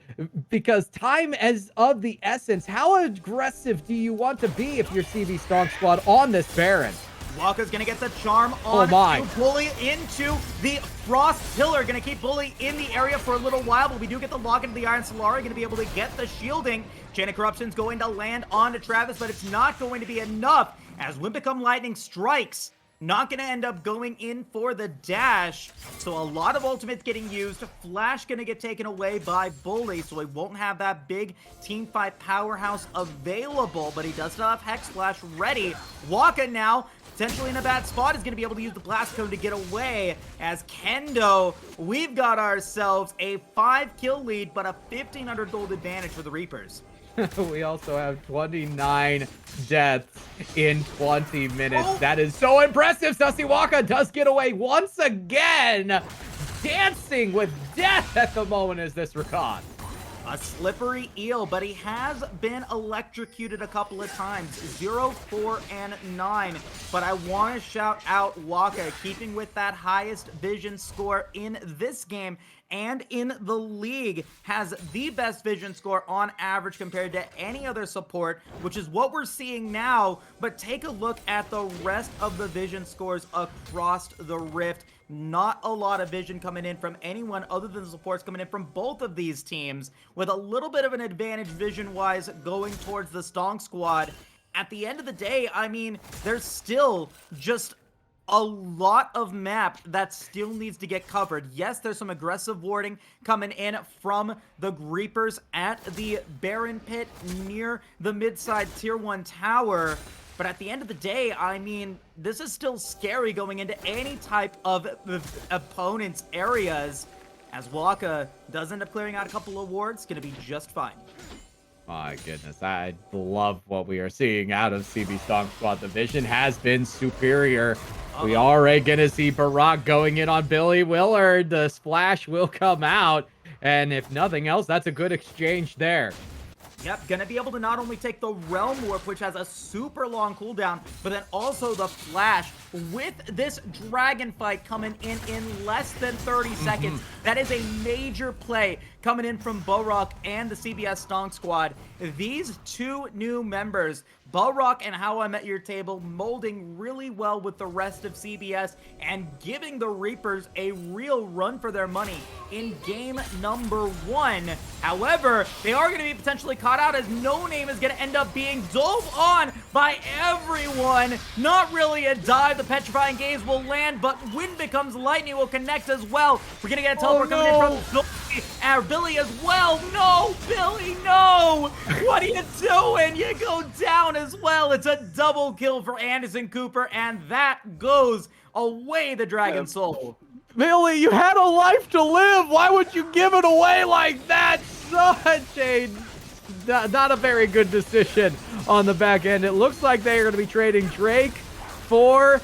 because time is of the essence. How aggressive do you want to be if you're CB Stonk Squad on this Baron? Waka's gonna get the charm on Bully into the Frost Pillar. Gonna keep Bully in the area for a little while, but we do get the lock into the Iron Solari. Gonna be able to get the shielding. Chain of Corruption's going to land onto Travis, but it's not going to be enough as Wimpicum Lightning strikes. not going to end up going in for the dash. So a lot of ultimates getting used. Flash going to get taken away by Bully, so he won't have that big team fight powerhouse available, but he does still have Hex Flash ready. Waka now, potentially in a bad spot, is going to be able to use the Blast Cone to get away. As Kendo, we've got ourselves a 5-kill lead, but a 1,500 gold advantage for the Reapers. We also have 29 deaths in 20 minutes. That is so impressive. Susiwaka does get away once again. Dancing with death at the moment is this Rakan. A slippery eel, but he has been electrocuted a couple of times. 0, 4, and 9. But I want to shout out Waka, keeping with that highest vision score in this game and in the league. Has the best vision score on average compared to any other support, which is what we're seeing now. But take a look at the rest of the vision scores across the Rift. Not a lot of vision coming in from anyone other than the supports coming in from both of these teams, with a little bit of an advantage vision-wise going towards the Stonk squad. At the end of the day, I mean, there's still just a lot of map that still needs to get covered. Yes, there's some aggressive warding coming in from the Reapers at the Baron Pit near the mid-side Tier 1 tower. But at the end of the day, I mean, this is still scary going into any type of opponent's areas. As Waka does end up clearing out a couple of wards, gonna be just fine. My goodness, I love what we are seeing out of CB Stonk Squad. The vision has been superior. We are already gonna see Barack going in on Billy Willard. The splash will come out. And if nothing else, that's a good exchange there. Yep, gonna be able to not only take the Realm Warp, which has a super long cooldown, but then also the Flash. With this Dragon fight coming in less than 30 seconds, that is a major play coming in from Barak and the CBS Stonk squad. These two new members, Barak and How I Met Your Table, molding really well with the rest of CBS and giving the Reapers a real run for their money in game number 1. However, they are going to be potentially caught out as No Name is going to end up being dove on by everyone. Not really a dive. The Petrifying Gaze will land, but Wind Becomes Lightning will connect as well. We're going to get a teleport coming in from Billy as well. No, Billy, no! What are you doing? You go down as well. It's a double kill for Anderson Cooper, and that goes away the Dragon Soul. Billy, you had a life to live. Why would you give it away like that? Such a not a very good decision on the back end. It looks like they are going to be trading Drake for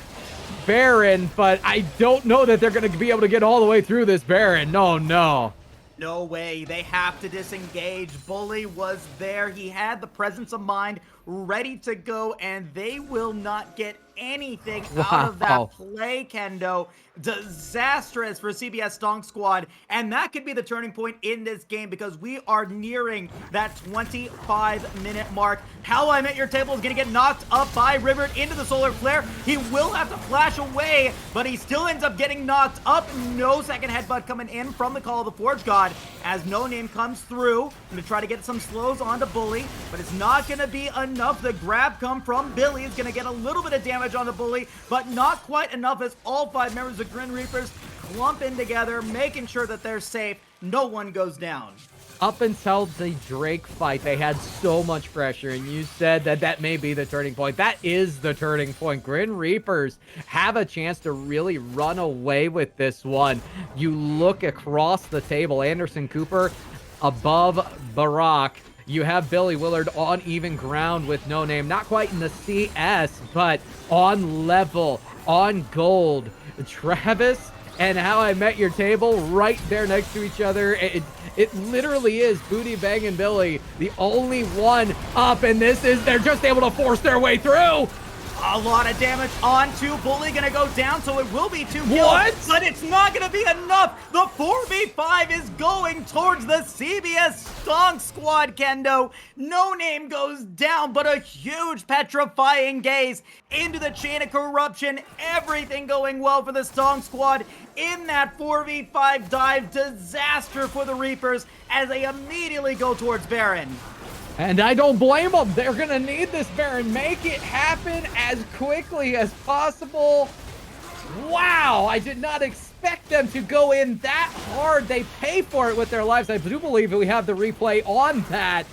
Baron, but I don't know that they're going to be able to get all the way through this Baron. No. No way. They have to disengage. Bully was there. He had the presence of mind ready to go, and they will not get anything out of that play, Kendo. Disastrous for CBS Stonk Squad, and that could be the turning point in this game because we are nearing that 25-minute mark. How I Met Your Table is going to get knocked up by River into the Solar Flare. He will have to flash away, but he still ends up getting knocked up. No second headbutt coming in from the Call of the Forge God as No Name comes through. Going to try to get some slows onto Bully, but it's not going to be enough. The grab come from Billy is going to get a little bit of damage on the Bully, but not quite enough as all 5 members of GRIN Reapers clump in together, making sure that they're safe. No one goes down. Up until the Drake fight, they had so much pressure, and you said that that may be the turning point. That is the turning point. GRIN Reapers have a chance to really run away with this one. You look across the table, Anderson Cooper above Barack. You have Billy Willard on even ground with No Name. Not quite in the CS, but on level, on gold. Travis and How I Met Your Table right there next to each other. It literally is Booty Bang and Billy, the only one up, and they're just able to force their way through. A lot of damage onto Bully, gonna go down, so it will be 2 kills. What? But it's not gonna be enough. The 4v5 is going towards the CBS Stonk Squad, Kendo. No Name goes down, but a huge Petrifying Gaze into the Chain of Corruption. Everything going well for the Stonk Squad in that 4v5 dive. Disaster for the Reapers as they immediately go towards Baron. And I don't blame them. They're going to need this Baron. Make it happen as quickly as possible. Wow, I did not expect them to go in that hard. They pay for it with their lives. I do believe that we have the replay on that,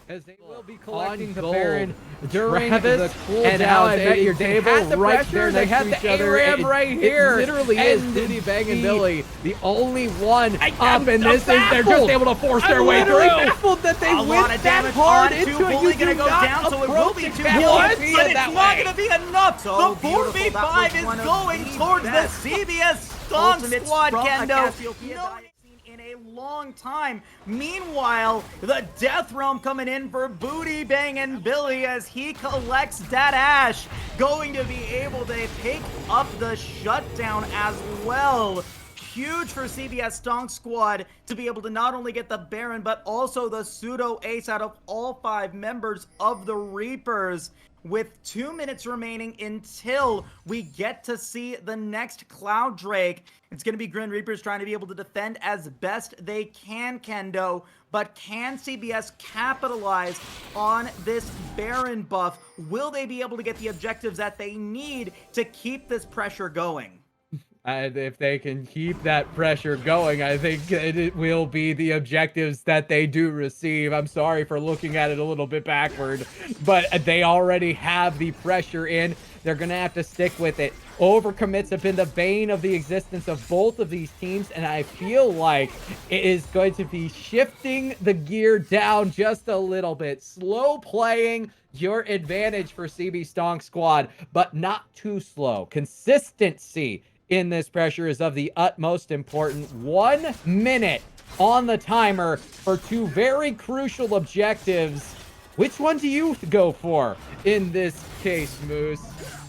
as they will be collecting the Baron during the cooldown. And how I bet your They table had the right pressure, there they next had to the each other. ARAM right here. It literally is And Booty Bang and the- Billy, the only one up, I'm and this is they're baffled. just able to force their I'm way literally through. baffled that they A lot went of that damage hard onto into it. Bully You gonna do go not down, so it will be approach two it that points, way. but it's That not way. gonna be enough. So The beautiful. 4v5 That was one is of going the towards the best CBS Stonk ultimates squad, from a Kendo. Cassiopeia No dive. in a long time. Meanwhile, the Death Realm coming in for Booty Bang and Billy as he collects that Ash, going to be able to pick up the shutdown as well. Huge for CBS Stonk Squad to be able to not only get the Baron, but also the pseudo ace out of all 5 members of the Reapers. With 2 minutes remaining until we get to see the next Cloud Drake. It's going to be GRIN Reapers trying to be able to defend as best they can, Kendo. But can CBS capitalize on this Baron buff? Will they be able to get the objectives that they need to keep this pressure going? And if they can keep that pressure going, I think it will be the objectives that they do receive. I'm sorry for looking at it a little bit backward, but they already have the pressure in. They're going to have to stick with it. Overcommits have been the bane of the existence of both of these teams, and I feel like it is going to be shifting the gear down just a little bit. Slow playing your advantage for CB Stonk Squad, but not too slow. Consistency in this pressure is of the utmost importance. 1 minute on the timer for 2 very crucial objectives. Which one do you go for in this case, Moose?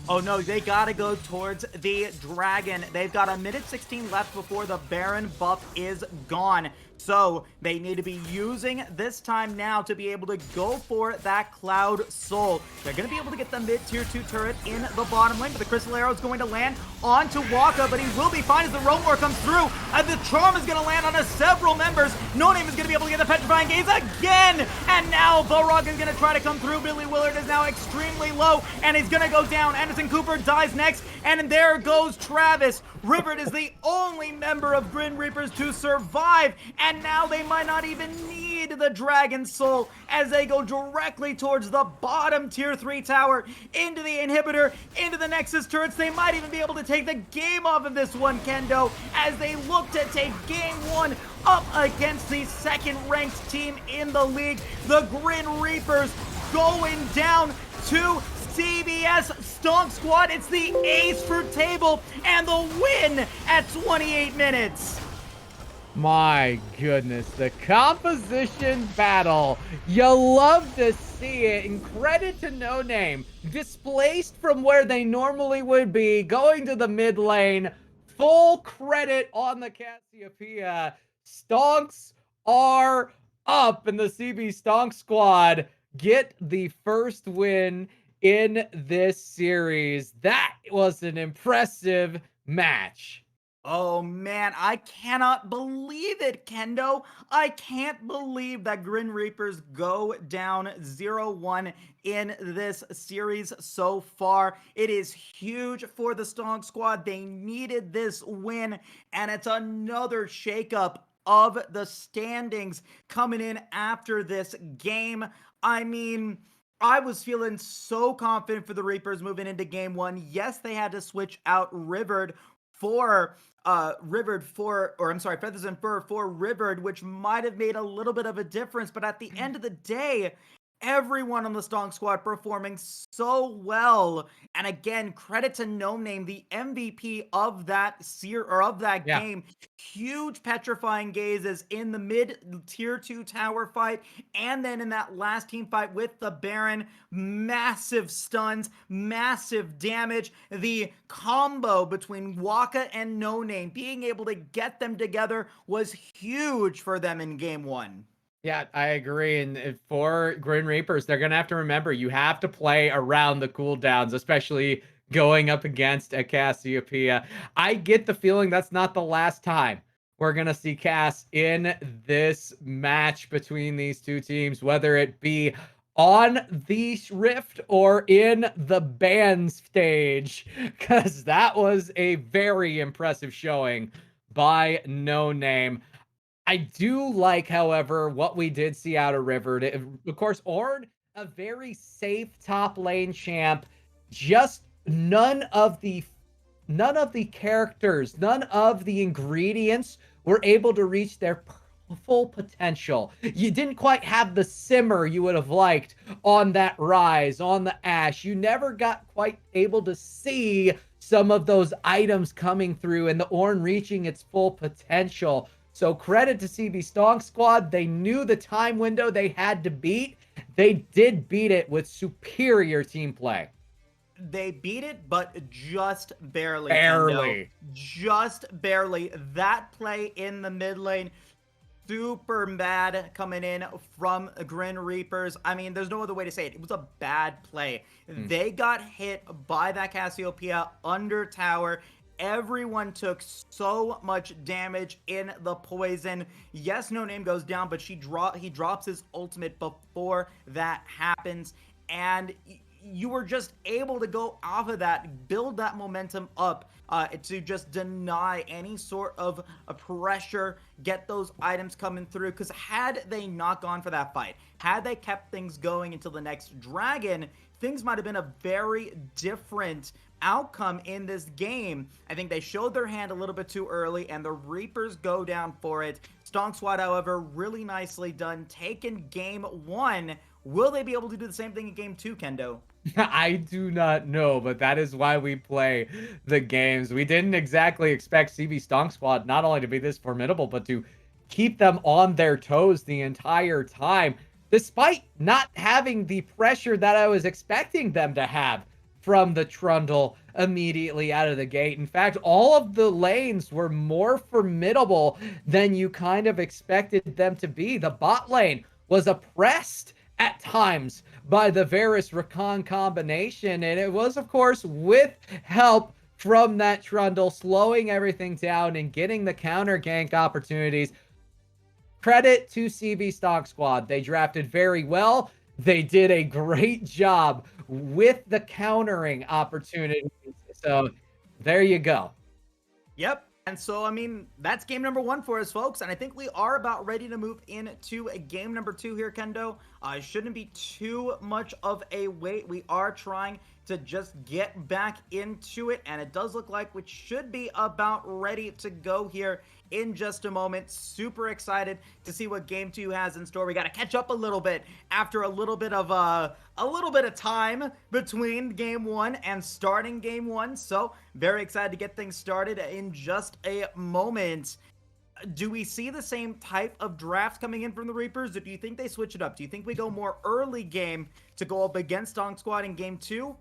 Oh no, they gotta go towards the Dragon. They've got 1:16 left before the Baron buff is gone. So they need to be using this time now to be able to go for that Cloud Soul. They're going to be able to get the mid-tier 2 turret in the bottom lane, but the Crystal Arrow is going to land onto Waka, but he will be fine as the Roam War comes through. And the Charm is going to land on several members. No Name is going to be able to get the Petrifying Gaze again. And now Balrog is going to try to come through. Billy Willard is now extremely low, and he's going to go down. Anderson Cooper dies next, and there goes Travis. Rivert is the only member of GRIN Reapers to survive, and now they might not even need the Dragon Soul as they go directly towards the bottom tier 3 tower, into the inhibitor, into the Nexus turrets. They might even be able to take the game off of this one, Kendo, as they look to take game 1 up against the second-ranked team in the league. The GRIN Reapers going down to CBS Stonk Squad. It's the ace for table and the win at 28 minutes. My goodness, the composition battle. You love to see it. And credit to No Name. Displaced from where they normally would be, going to the mid lane. Full credit on the Cassiopeia. Stonks are up, and the CB Stonk Squad get the first win in this series. That was an impressive match. Oh man, I cannot believe it, Kendo. I can't believe that GRIN Reapers go down 0-1 in this series so far. It is huge for the Stonk Squad. They needed this win, and it's another shakeup of the standings coming in after this game. I mean, I was feeling so confident for the Reapers moving into game 1. Yes, they had to switch out Feathers and Fur for Rivered, which might have made a little bit of a difference, but at the end of the day, everyone on the Stonk Squad performing so well. And again, credit to No Name, the MVP of that game. Huge Petrifying Gazes in the mid-tier 2 tower fight, and then in that last team fight with the Baron, massive stuns, massive damage. The combo between Waka and No Name, being able to get them together was huge for them in game 1. Yeah, I agree. And for GRIN Reapers, they're going to have to remember you have to play around the cooldowns, especially going up against a Cassiopeia. I get the feeling that's not the last time we're going to see Cass in this match between these two teams, whether it be on the Rift or in the ban stage, because that was a very impressive showing by No Name. I do like, however, what we did see out of River. Of course, Ord, a very safe top lane champ. Just none of the characters, none of the ingredients were able to reach their full potential. You didn't quite have the simmer you would have liked on that Rise, on the Ashe. You never got quite able to see some of those items coming through and the Ornn reaching its full potential. So credit to CB Stonk Squad. They knew the time window they had to beat. They did beat it with superior team play. They beat it, but just barely. Barely. Kendo. Just barely. That play in the mid lane, super bad coming in from GRIN Reapers. I mean, there's no other way to say it. It was a bad play. They got hit by that Cassiopeia under tower. Everyone took so much damage in the poison. Yes, No Name goes down, but he drops his ultimate before that happens. And you were just able to go off of that, build that momentum up to just deny any sort of pressure, get those items coming through. Because had they not gone for that fight, had they kept things going until the next dragon, things might have been a very different outcome in this game. I think they showed their hand a little bit too early, and the Reapers go down for it. Stonk Squad, however, really nicely done, taking game 1. Will they be able to do the same thing in game 2, Kendo? I do not know, but that is why we play the games. We didn't exactly expect CB Stonk Squad not only to be this formidable, but to keep them on their toes the entire time, despite not having the pressure that I was expecting them to have from the Trundle immediately out of the gate. In fact, all of the lanes were more formidable than you kind of expected them to be. The bot lane was oppressed at times by the Varus Rakan combination, and it was, of course, with help from that Trundle, slowing everything down and getting the counter gank opportunities. Credit to CB Stonk Squad. They drafted very well. They did a great job with the countering opportunities. So there you go. Yep. And so, I mean, that's game number 1 for us, folks. And I think we are about ready to move into a game number 2 here, Kendo. It shouldn't be too much of a wait. We are trying to just get back into it. And it does look like we should be about ready to go here in just a moment. Super excited to see what game 2 has in store. We got to catch up a little bit after a little bit of time between game 1 and starting game 1. So very excited to get things started in just a moment. Do we see the same type of draft coming in from the Reapers, or do you think they switch it up? Do you think we go more early game to go up against Stonk Squad in game 2?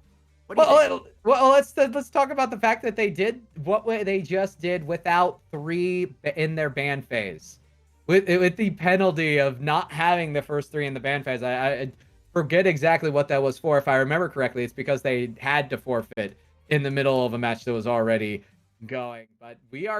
Well, let's talk about the fact that they did what they just did without 3 in their ban phase, with the penalty of not having the first 3 in the ban phase. I forget exactly what that was for. If I remember correctly, it's because they had to forfeit in the middle of a match that was already going. But we are going